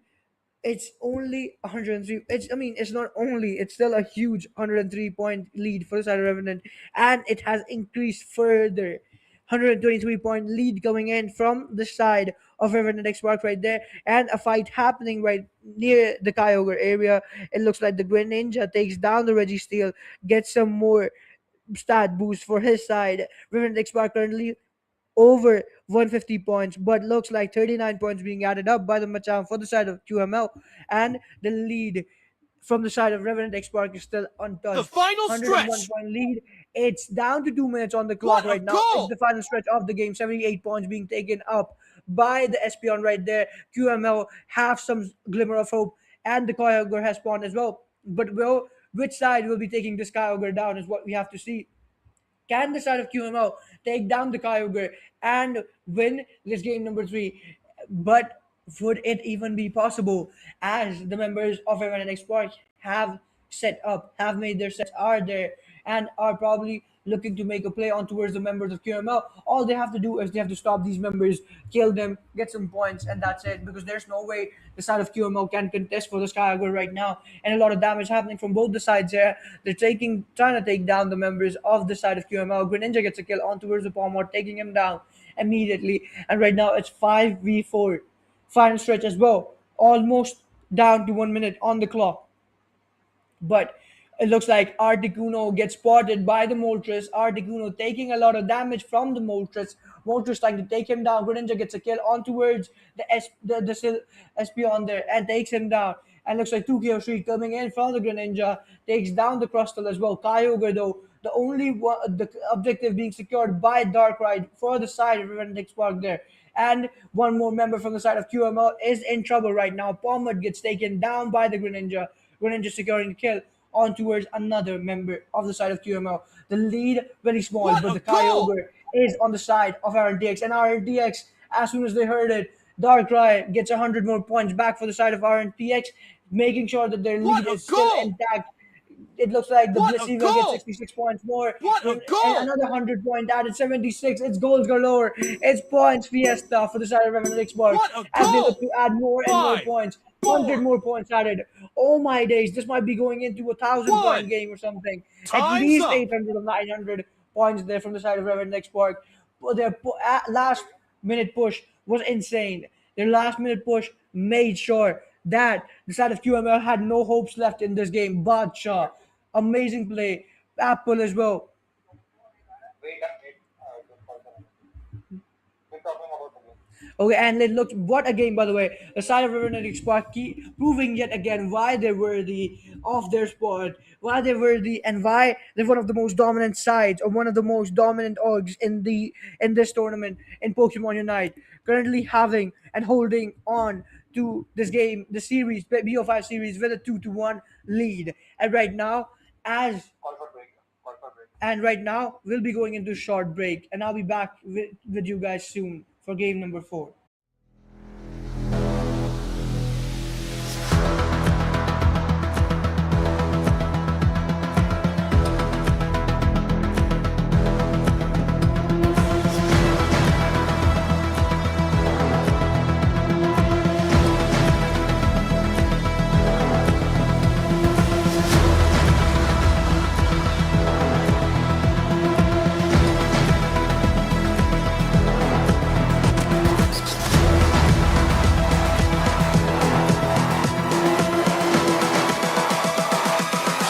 it's only 103. It's not only, it's still a huge 103-point lead for the side of Revenant, and it has increased further. 123-point lead coming in from the side of Revenant Xbox right there, and a fight happening right near the Kyogre area. It looks like the Greninja takes down the Registeel, gets some more stat boost for his side. Revenant Xbox currently over 150 points, but looks like 39 points being added up by the Machamp for the side of QML, and the lead from the side of Revenant X Park is still The untouched. final 101 stretch. point lead. It's down to 2 minutes on the clock What a right now. It's goal! the final stretch of the game. 78 points being taken up by the Espeon right there. QML have some glimmer of hope, and the Kyogre has spawned as well. But which side will be taking this Kyogre down is what we have to see. Can the side of QML take down the Kyogre and win this game number 3? But would it even be possible as the members of Revenant Export have set up, have made their sets, are there, and are probably looking to make a play on towards the members of QML? All they have to do is they have to stop these members, kill them, get some points, and that's it. Because there's no way the side of QML can contest for the Skyagor right now, and a lot of damage happening from both the sides here. They're trying to take down the members of the side of QML. Greninja gets a kill on towards the Palmor, taking him down immediately. And right now it's 5v4. Final stretch as well. Almost down to 1 minute on the clock. But it looks like Articuno gets spotted by the Moltres. Articuno taking a lot of damage from the Moltres. Moltres trying to take him down. Greninja gets a kill on towards the Espeon there and takes him down. And looks like 2 KO streak coming in from the Greninja. Takes down the Crustle as well. Kyogre though, the only one, the objective being secured by Darkrai for the side of Revenant Park there. And one more member from the side of QML is in trouble right now. Palmer gets taken down by the Greninja. Greninja securing the kill on towards another member of the side of QML. The lead very small, What but a the goal! Kyogre is on the side of RNTX. And RNTX, as soon as they heard it, Darkrai gets 100 more points back for the side of RNTX, making sure that their What lead a is still goal! intact. it looks like the What a Blissey will get goal! 66 points more. What a And goal! another 100 point added, 76. It's goals galore. It's points fiesta for the side of Revenant Exports What a as they look goal! to add more and more Five, points. 100 4, more points added. Oh my days, this might be going into a 1,000 point 1. game or something. At Time's least up. 800 or 900 points there from the side of Revenant Export. But their last minute push was insane. Their last minute push made sure that the side of QML had no hopes left in this game. Badshaw, amazing play. Apple as well. Okay, and it looked what a game, by the way. The side of River Squad keep proving yet again why they're worthy of their sport, why they're worthy, and why they're one of the most dominant sides or one of the most dominant orgs in this tournament in Pokemon Unite. Currently having and holding on to this game, the series, BO5 series, with a 2-1 lead. As and right now, we'll be going into a short break, and I'll be back with you guys soon for game number 4.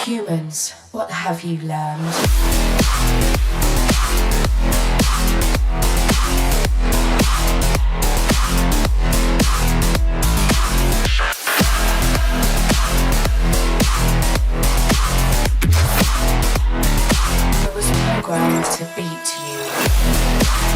Humans, what have you learned? I was programmed to beat you.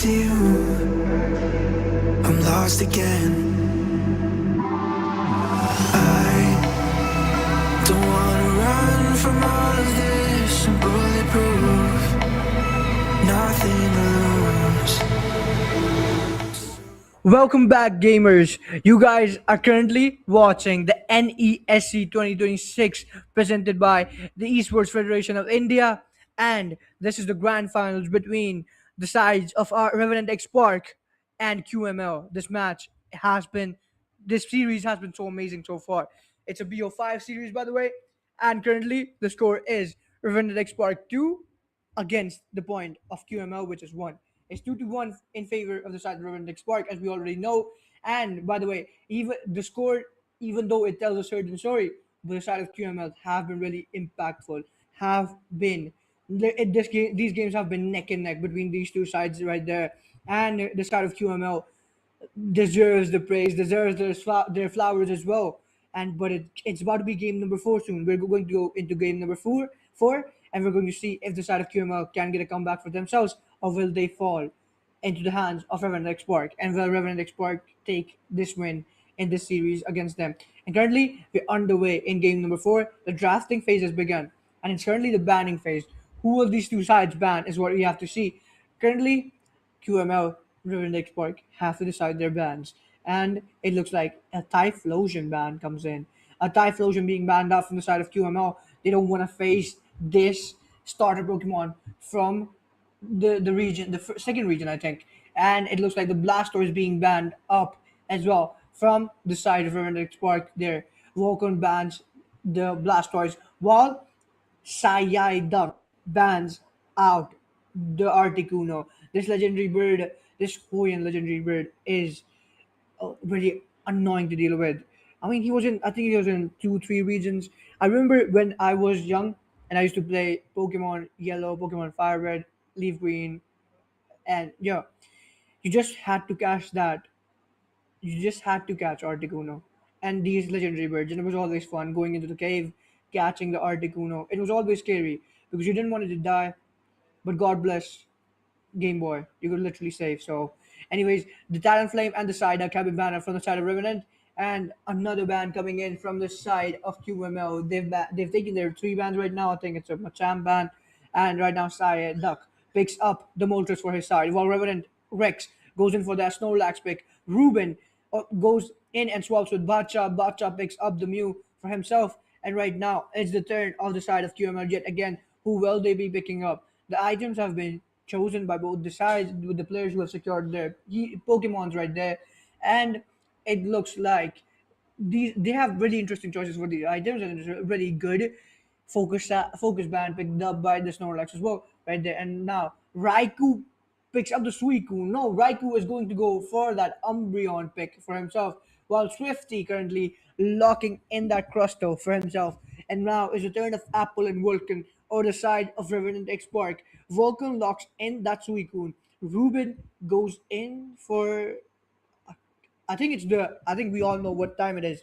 to you, I'm lost again. I don't wanna run from all of this. I'm bulletproof, nothing to lose. Welcome back, gamers. You guys are currently watching the NESC 2026 presented by the Esports Federation of India, and this is the grand finals between the sides of our Revenant X Park and QML. This series has been so amazing so far. It's a BO5 series, by the way, and currently the score is Revenant X Park 2 against the point of QML, which is 1. It's 2-1 in favor of the side of Revenant Spark, as we already know. And by the way, even the score, even though it tells a certain story, the side of QML have been really impactful. Have been these games have been neck and neck between these two sides right there, and the side of QML deserves the praise, deserves their flowers as well. And but it's about to be game number 4 soon. We're going to go into game number four, and we're going to see if the side of QML can get a comeback for themselves, or will they fall into the hands of Revenant X Park, and will Revenant X Park take this win in this series against them. And currently, we're underway in game number 4. The drafting phase has begun, and it's currently the banning phase. Who will these two sides ban is what we have to see. Currently, QML, River Lake Park have to decide their bans. And it looks like a Typhlosion ban comes in. A Typhlosion being banned out from the side of QML. They don't want to face this starter Pokemon from the region, the second region, I think. And it looks like the Blastoise being banned up as well from the side of River Lake Park there. Volcon bans the Blastoise, while Sayai Duck bans out the Articuno. This legendary bird, this Hawaiian legendary bird, is very annoying to deal with. I mean, I think he was in 2, 3 regions. I remember when I was young and I used to play Pokemon Yellow, Pokemon Fire Red, Leaf Green, and yeah, you just had to catch that. You just had to catch Articuno and these legendary birds, and it was always fun going into the cave, catching the Articuno. It was always scary because you didn't want it to die, but God bless Game Boy. You could literally save. So, anyways, the Talonflame and the Psyduck have been banned from the side of Revenant, and another ban coming in from the side of QML. They've taken their 3 bans right now. I think it's a Machamp ban, and right now Psyduck picks up the Moltres for his side, while Revenant Rex goes in for that Snorlax pick. Ruben goes in and swaps with Bacha. Bacha picks up the Mew for himself, and right now it's the turn of the side of QML yet again. Who will they be picking up? The items have been chosen by both the sides with the players who have secured their Pokemons right there, and it looks like they have really interesting choices for these items, and it's really good. Focus band picked up by the Snorlax as well, right there. And now Raikou picks up the Suicune. No, Raikou is going to go for that Umbreon pick for himself, while Swifty currently locking in that Crusto for himself. And now is the turn of Apple and Vulcan or the side of Revenant X Park. Vulcan locks in that Suicune. Ruben goes in for I think we all know what time it is.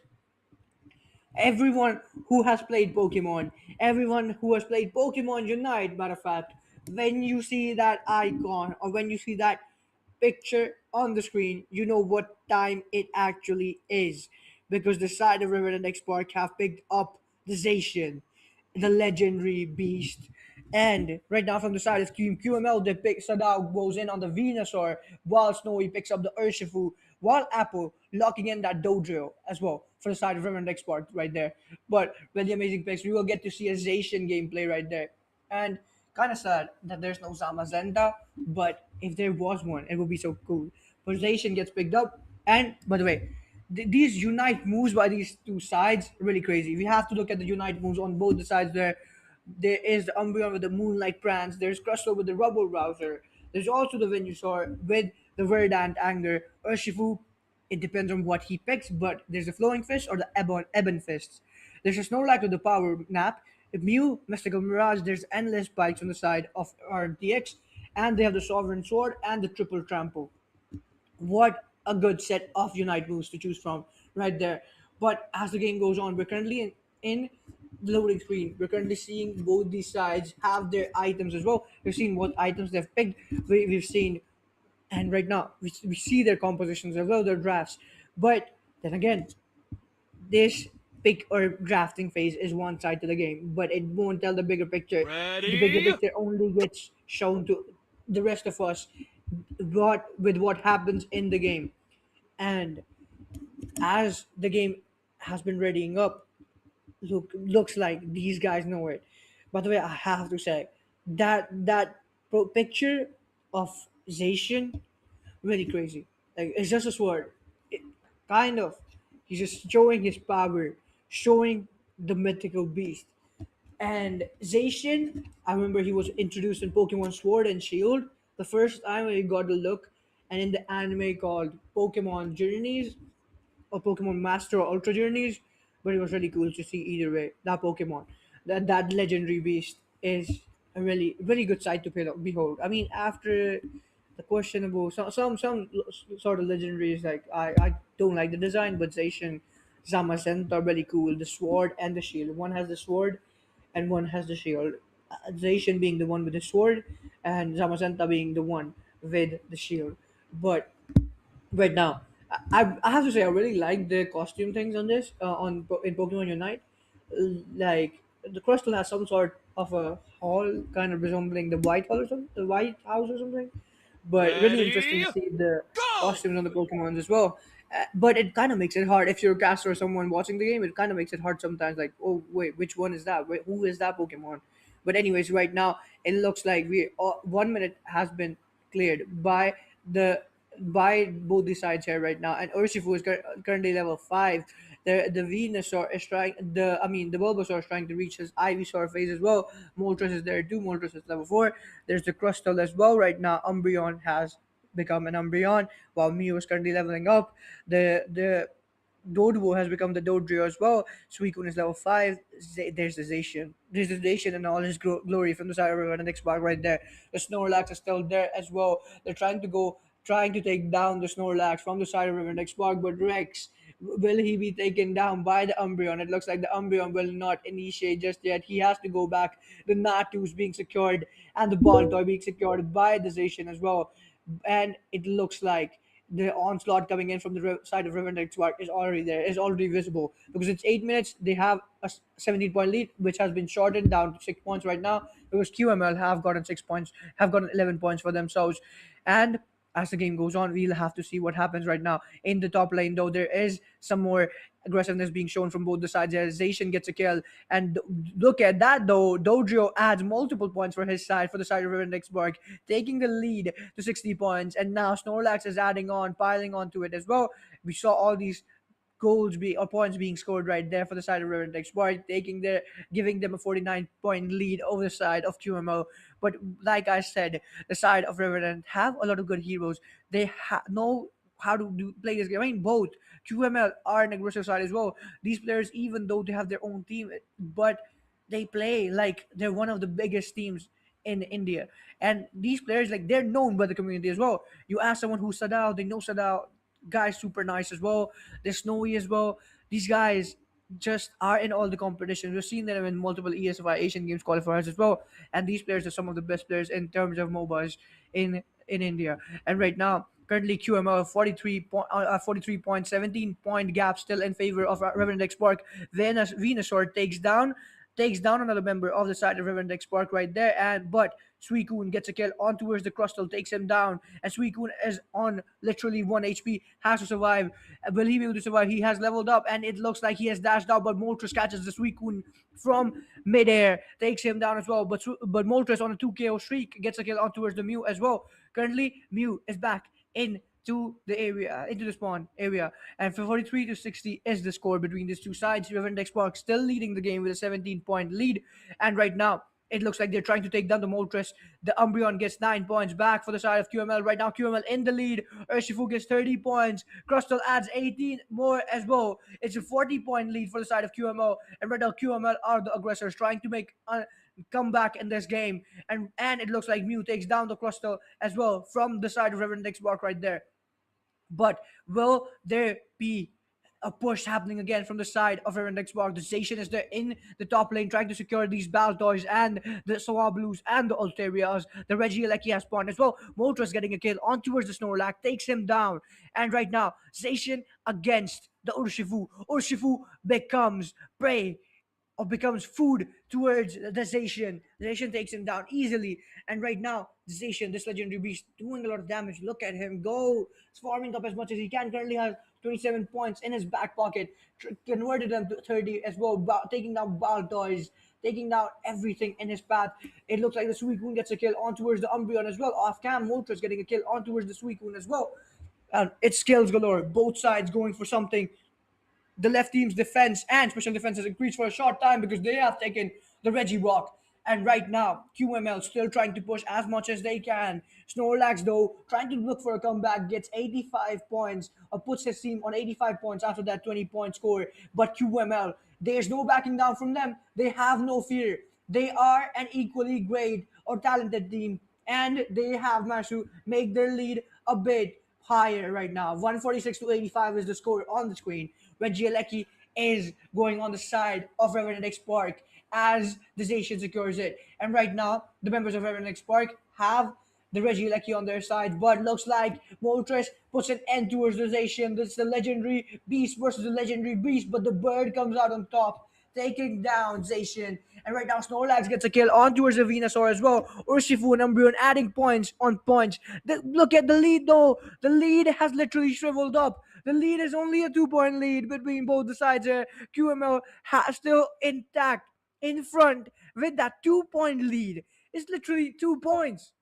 Everyone who has played Pokemon, everyone who has played Pokemon Unite, matter of fact, when you see that icon or when you see that picture on the screen, you know what time it actually is. Because the side of River and X Park have picked up the Zacian, the legendary beast. And right now, from the side of Team QML, they pick Sadao goes in on the Venusaur, while Snowy picks up the Urshifu, while Apple locking in that Dojo as well for the side of Reverend Export right there. But really amazing picks. We will get to see a Zacian gameplay right there. And kind of sad that there's no Zamazenta, but if there was one, it would be so cool. But Zacian gets picked up. And by the way, these unite moves by these two sides really crazy. We have to look at the unite moves on both the sides there. There is the Umbreon with the Moonlight Prance. There's Crustle with the Rubble Rouser. There's also the Venusaur with the Verdant Anger. Urshifu, it depends on what he picks, but there's the Flowing Fist or the Ebon Fists. There's a Snorlax with the Power Nap. Mew, Mystical Mirage, there's Endless Spikes on the side of RNTX. And they have the Sovereign Sword and the Triple Trample. What a good set of Unite moves to choose from right there. But as the game goes on, we're currently in the loading screen. We're currently seeing both these sides have their items as well. We've seen what items they've picked. We've seen And right now, we see their compositions as well, their drafts. But then again, this pick or drafting phase is one side to the game, but it won't tell the bigger picture. The bigger picture only gets shown to the rest of us what happens in the game. And as the game has been readying up, looks like these guys know it. By the way, I have to say that picture of Zacian, really crazy. Like it's just a sword. It, kind of. He's just showing his power, showing the mythical beast. And Zacian, I remember he was introduced in Pokemon Sword and Shield the first time when he got a look, and in the anime called Pokemon Journeys, or Pokemon Master or Ultra Journeys, but it was really cool to see either way. That Pokemon, that legendary beast is a really good sight to behold. I mean, after the questionable some sort of legendaries, like I don't like the design, but Zacian, Zamazenta are really cool. The sword and the shield. One has the sword, and one has the shield. Zacian being the one with the sword, and Zamazenta being the one with the shield. But right now, I have to say I really like the costume things on this in Pokemon Unite. Like the Crystal has some sort of a hall, kind of resembling the White Hall or something, the White House or something. But really interesting to see the costumes on the Pokemons as well. But it kind of makes it hard if you're a caster or someone watching the game. It kind of makes it hard sometimes. Like, oh wait, which one is that? Wait, who is that Pokemon? But anyways, right now it looks like we 1 minute has been cleared the by both the sides here right now. And Urshifu is currently level 5. The Venusaur is trying the Bulbasaur is trying to reach his Ivysaur phase as well. Moltres is there too. Moltres is level 4. There's the Crustle as well right now. Umbreon has become an Umbreon, while Mew is currently leveling up. The Doduo has become the Dodrio as well. Suicune is level 5. There's the Zacian. There's the Zacian and all his glory from the side of River and Xbox right there. The Snorlax is still there as well. They're trying to take down the Snorlax from the side of River and Xbox, but Rex, will he be taken down by the Umbreon? It looks like the Umbreon will not initiate just yet. He has to go back. The Natu is being secured, and the Baltoy being secured by the Zacian as well. And it looks like the onslaught coming in from the side of Rivendell Squad is already there, is already visible, because it's 8 minutes. They have a 17-point lead, which has been shortened down to 6 points right now, because QML have gotten 6 points, have gotten 11 points for themselves. And as the game goes on, we'll have to see what happens right now. In the top lane, though, there is some more aggressiveness being shown from both the sides. As Zacian gets a kill, and look at that, though. Dodrio adds multiple points for his side, for the side of Rivendell, taking the lead to 60 points. And now Snorlax is adding on, piling onto it as well. We saw all these points being scored right there for the side of Rivendell by giving them a 49-point lead over the side of QMO. But like I said, the side of Rivendell have a lot of good heroes. They know how to play this game. I mean, both QML are an aggressive side as well. These players, even though they have their own team, but they play like they're one of the biggest teams in India. And these players, like, they're known by the community as well. You ask someone who's Sadao, they know Sadao. Guys super nice as well. They're snowy as well. These guys just are in all the competitions. We've seen them in multiple ESFI Asian Games qualifiers as well. And these players are some of the best players in terms of MOBAs in India. And right now, currently QML 43 point 17-point gap still in favor of Reverend X Park. Venusaur takes down another member of the side of Reverend X Park right there. And but Suicune gets a kill on towards the Crustle, takes him down, and Suicune is on literally 1 HP, has to survive. Will he be able to survive? He has leveled up, and it looks like he has dashed out, but Moltres catches the Suicune from midair, takes him down as well. But Moltres on a 2 KO streak gets a kill on towards the Mew as well. Currently, Mew is back into the area, into the spawn area, and for 43 to 60 is the score between these two sides. Reverend X Park still leading the game with a 17-point lead, and right now it looks like they're trying to take down the Moltres. The Umbreon gets 9 points back for the side of QML. Right now, QML in the lead. Urshifu gets 30 points. Crustle adds 18 more as well. It's a 40-point lead for the side of QML. And right now, QML are the aggressors trying to make a comeback in this game. And it looks like Mew takes down the Crustle as well from the side of Reverend X Bark right there. But will there be a push happening again from the side of RNTX Park. The Zacian is there in the top lane trying to secure these Baltoys and the Sawablues and the Alterias. The Regieleki has spawned as well. Moltres getting a kill on towards the Snorlax, takes him down. And right now, Zacian against the Urshifu. Urshifu becomes prey or becomes food towards the Zacian. The Zacian takes him down easily. And right now, the Zacian, this legendary beast, doing a lot of damage. Look at him go. He's farming up as much as he can. Currently has 27 points in his back pocket. Converted them to 30 as well. Taking down Baltoys. Taking down everything in his path. It looks like the Suicune gets a kill on towards the Umbreon as well. Off cam, Moltres getting a kill on towards the Suicune as well. And it's skills galore. Both sides going for something. The left team's defense and special defense has increased for a short time because they have taken the Reggie Rock. And right now, QML still trying to push as much as they can. Snorlax, though, trying to look for a comeback, gets 85 points, or puts his team on 85 points after that 20-point score. But QML, there's no backing down from them. They have no fear. They are an equally great or talented team, and they have managed to make their lead a bit higher right now. 146 to 85 is the score on the screen. Regieleki is going on the side of Reverend X Park as the Zacian secures it. And right now, the members of Reverend X Park have the Regieleki on their side, but looks like Moltres puts an end towards the Zacian. This is the legendary beast versus the legendary beast, but the bird comes out on top, taking down Zacian. And right now, Snorlax gets a kill on towards the Venusaur as well. Urshifu and Umbreon adding points on points. Look at the lead though. The lead has literally shriveled up. The lead is only a 2-point lead between both the sides here. QML still intact in front with that 2-point lead. It's literally 2 points.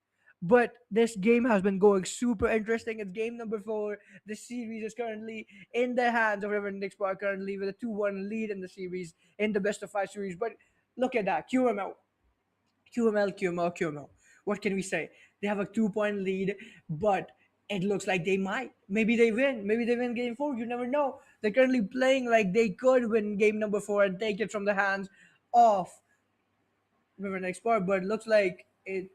But this game has been going super interesting. It's game number 4. The series is currently in the hands of Reverend Nick Spark, currently with a 2-1 lead in the series, in the best of 5 series. But look at that. QML. What can we say? They have a 2-point lead, but it looks like they might. Maybe they win. Maybe they win game 4. You never know. They're currently playing like they could win game number 4 and take it from the hands of Reverend Export, but it looks like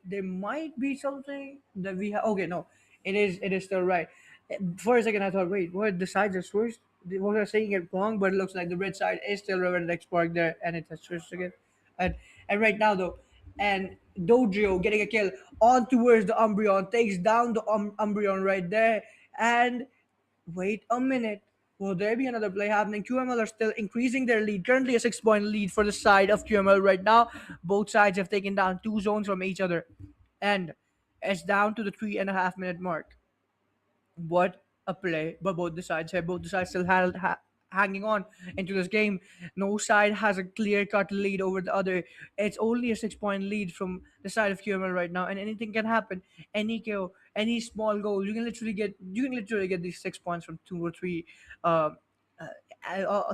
there might be something that we have. Okay, no, it is still right. For a second, I thought, wait, what, the sides are switched? Was I saying it wrong? But it looks like the red side is still Reverend Export there, and it has switched again. And and right now though, and Dodrio getting a kill on towards the Umbreon, takes down the Umbreon right there, and wait a minute. Will there be another play happening? QML are still increasing their lead. Currently a 6-point lead for the side of QML right now. Both sides have taken down 2 zones from each other. And it's down to the 3.5-minute mark. What a play by both the sides here. Both the sides still hanging on into this game. No side has a clear-cut lead over the other. It's only a 6-point lead from the side of QML right now, and anything can happen. Any kill, any small goal, you can literally get these 6 points from 2 or 3 uh,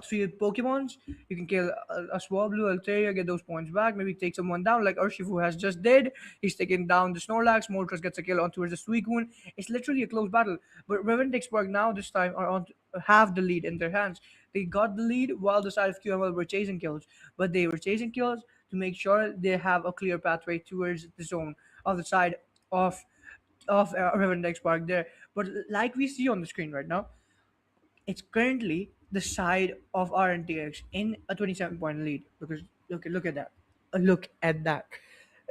3 Pokemons. You can kill a Swablu, Altaria, get those points back. Maybe take someone down like Urshifu has just did. He's taking down the Snorlax. Moltres gets a kill on towards the Suicune. It's literally a close battle. But Reverend Expark now this time are on have the lead in their hands. They got the lead while the side of QML were chasing kills. But they were chasing kills to make sure they have a clear pathway towards the zone of the side of Reverend Expark there. But like we see on the screen right now, it's currently the side of RNTX in a 27-point lead because look at that. Look at that.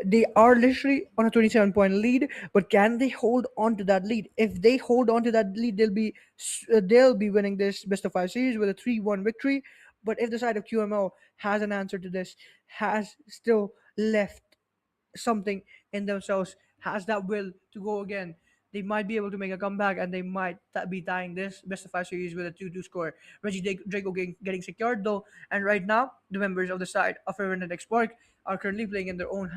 They are literally on a 27-point lead, but can they hold on to that lead? If they hold on to that lead, they'll be winning this best of 5 series with a 3-1 victory. But if the side of QMO has an answer to this, has still left something in themselves, has that will to go again, they might be able to make a comeback and they might be tying this best of 5 series with a 2-2 score. Draco getting secured though, and right now the members of the side of Reverend and Expork are currently playing in their own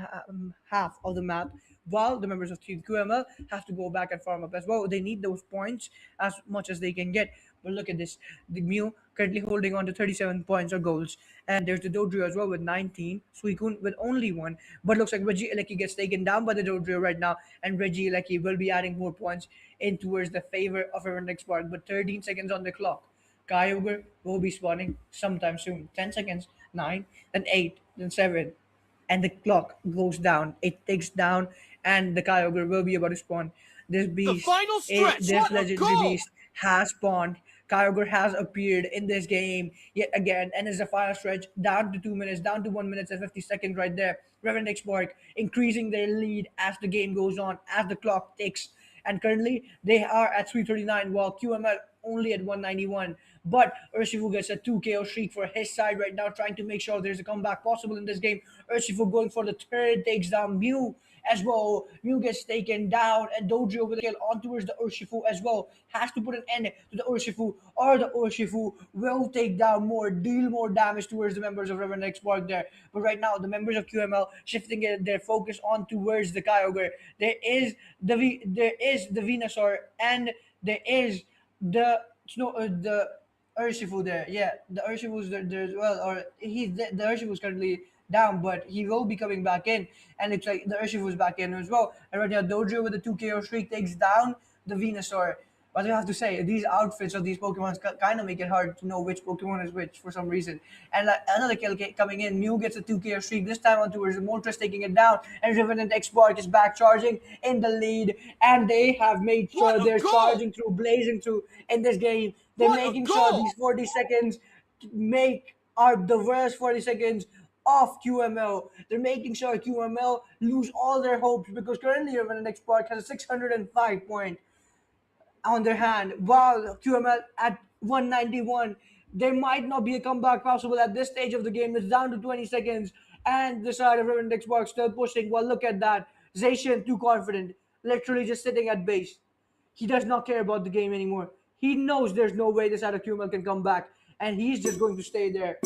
half of the map, while the members of Team QML have to go back and farm up as well. They need those points as much as they can get. But look at this. The Mew currently holding on to 37 points or goals. And there's the Dodrio as well with 19. Suicune with only 1. But looks like Reggie Elecki gets taken down by the Dodrio right now. And Reggie Elecki will be adding more points in towards the favor of our next part. But 13 seconds on the clock. Kyogre will be spawning sometime soon. 10 seconds, 9, then 8, then 7. And the clock goes down. It ticks down, and the Kyogre will be about to spawn. This beast, this legendary beast, has spawned Kyogre has appeared in this game yet again, and is the final stretch down to 2 minutes, down to 1 minute and 50 seconds right there. Revenant Spark increasing their lead as the game goes on, as the clock ticks, and currently they are at 339 while QML only at 191. But Urshifu gets a 2 KO streak for his side right now, trying to make sure there's a comeback possible in this game. Urshifu going for the third, takes down Mew as well. Mew gets taken down, and Dojo with a kill on towards the Urshifu as well. Has to put an end to the Urshifu, or the Urshifu will take down more, deal more damage towards the members of Revenant Spark there. But right now, the members of QML shifting their focus on towards the Kyogre. There is the Venusaur, and there is the the Urshifu there. Yeah, the Urshifu's there as well. Or the Urshifu's currently down, but he will be coming back in. And it's like the Urshifu's back in as well. And right now, Dojo with the 2 KO streak takes down the Venusaur. But I have to say, these outfits of these Pokemon kind of make it hard to know which Pokemon is which for some reason. And like, another kill coming in, Mew gets a 2 KO streak, this time on towards the Moltres taking it down, and Revenant X-Bark is back charging in the lead, and they have made sure they're charging through, blazing through in this game. They're making sure these 40 seconds make are the worst 40 seconds of QML. They're making sure QML lose all their hopes because currently Revenant X-Bark has a 605 point on their hand, while QML at 191. There might not be a comeback possible at this stage of the game. It's down to 20 seconds, and the side of Revenant Xbox still pushing. Well, look at that. Zacian too confident, literally just sitting at base. He does not care about the game anymore. He knows there's no way this side of QML can come back, and he's just going to stay there,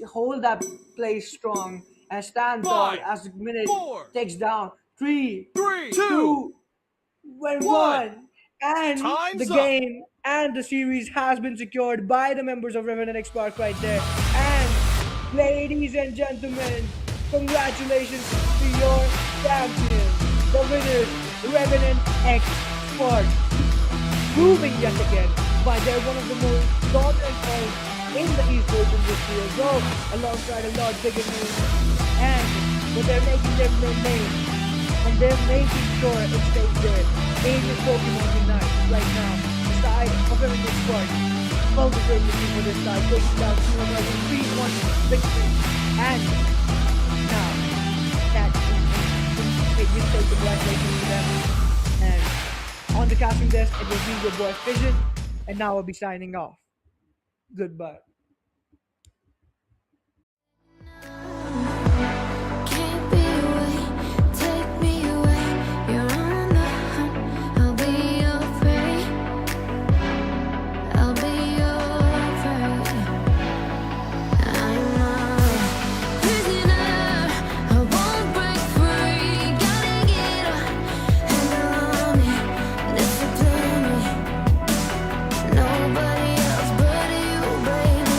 hold that place strong, and stand tall as the minute takes down. Three, two, one. And the game and the series has been secured by the members of Revenant X Park right there. And ladies and gentlemen, congratulations to your champions, the winners, Revenant X Park, proving yet again by they're one of the most dominant teams in the esports industry as well, alongside a lot bigger names. And but they're making their name, and they're making sure it stays there. Asian Pokemon UNITE right now. The side of Revenant Spark. Well deserved for this side. Taking down 2 another 3-1 victory. And now that is we say congratulations to them. And on the casting desk, it will be your boy Fission. And now I'll be signing off. Goodbye. Can't be away, take me away. You're on the hunt, I'll be your prey. I'll be your prey. I'm a prisoner, I won't break free. Gotta get up and on me, discipline me. Nobody else but you, baby.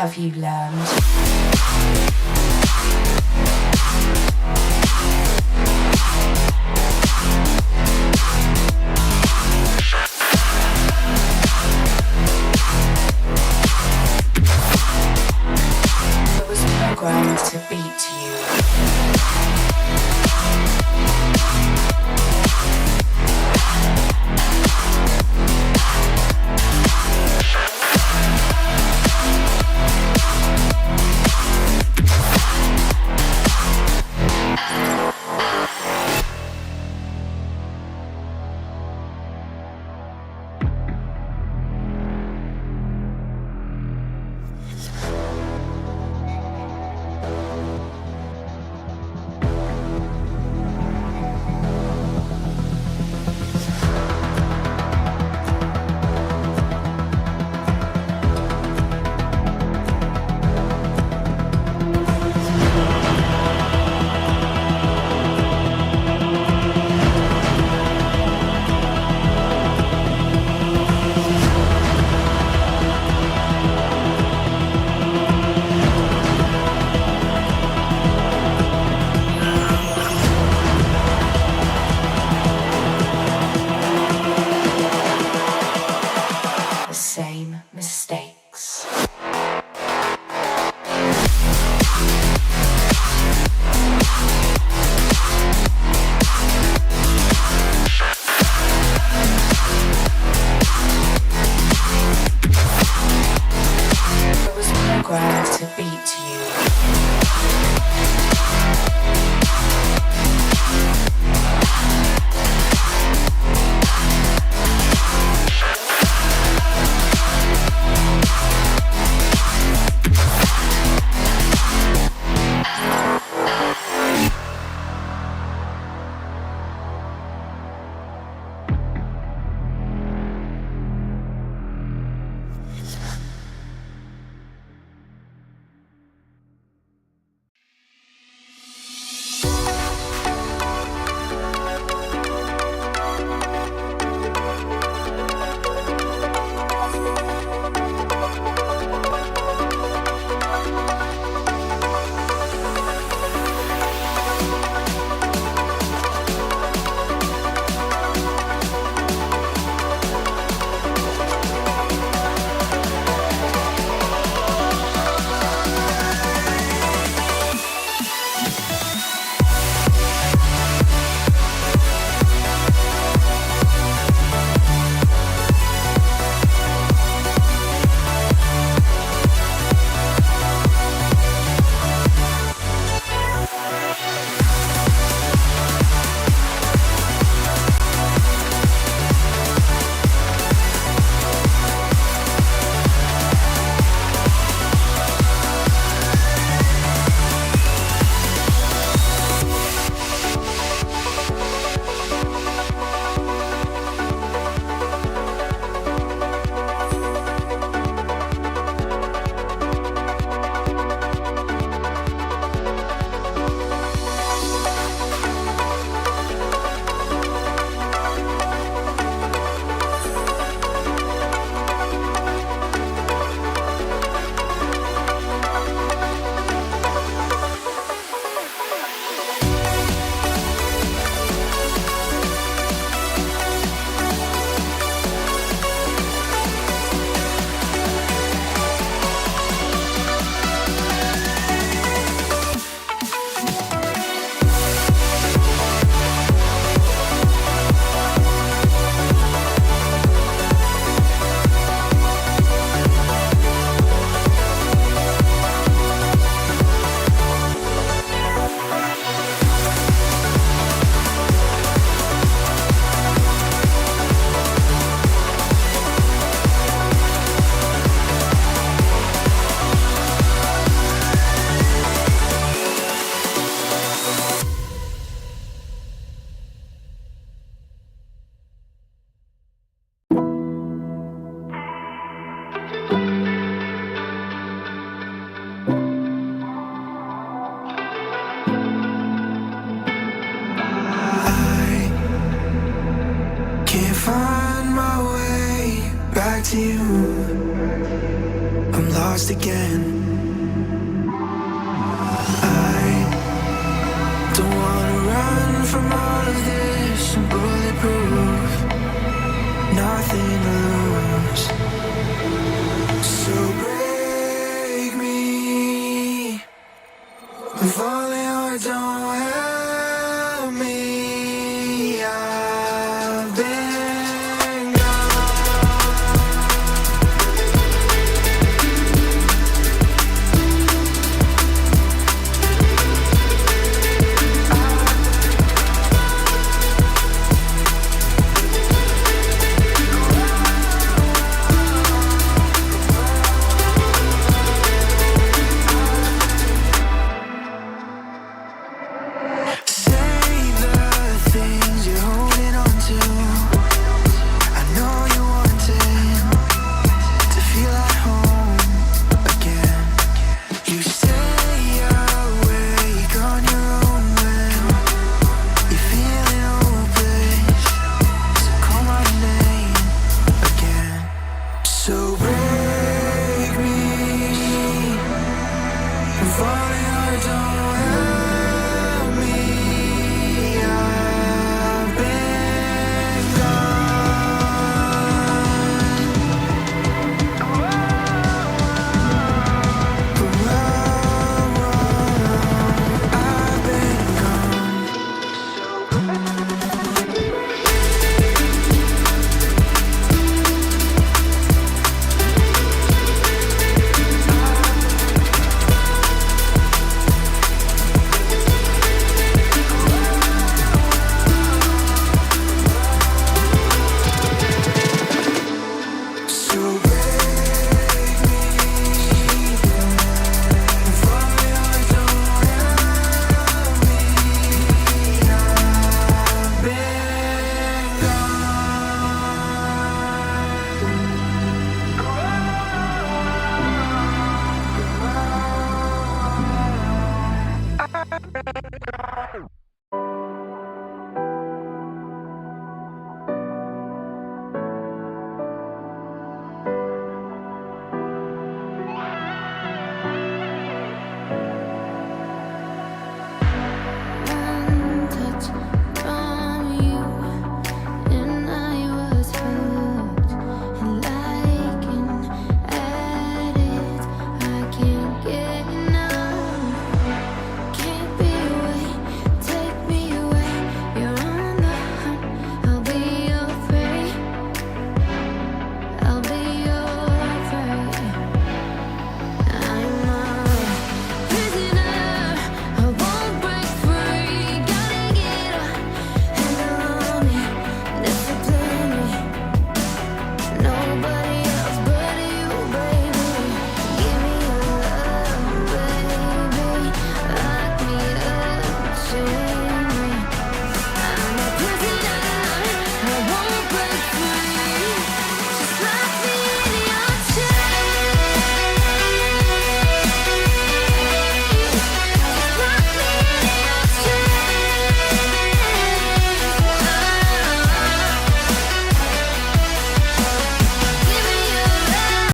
have you learned? I was programmed to beat you. The same mistakes. I was programmed to beat you. to you. I'm lost again. from all of this. I'm bulletproof, nothing to lose. So break me. If only I don't help me. I've been save the things you're holding on to. I know you wanted to feel at home again. You stay awake on your own when you're feeling hopeless. So call my name again. So break me. If only I don't help me. I've been so break me. If only I don't help me. I've been gone.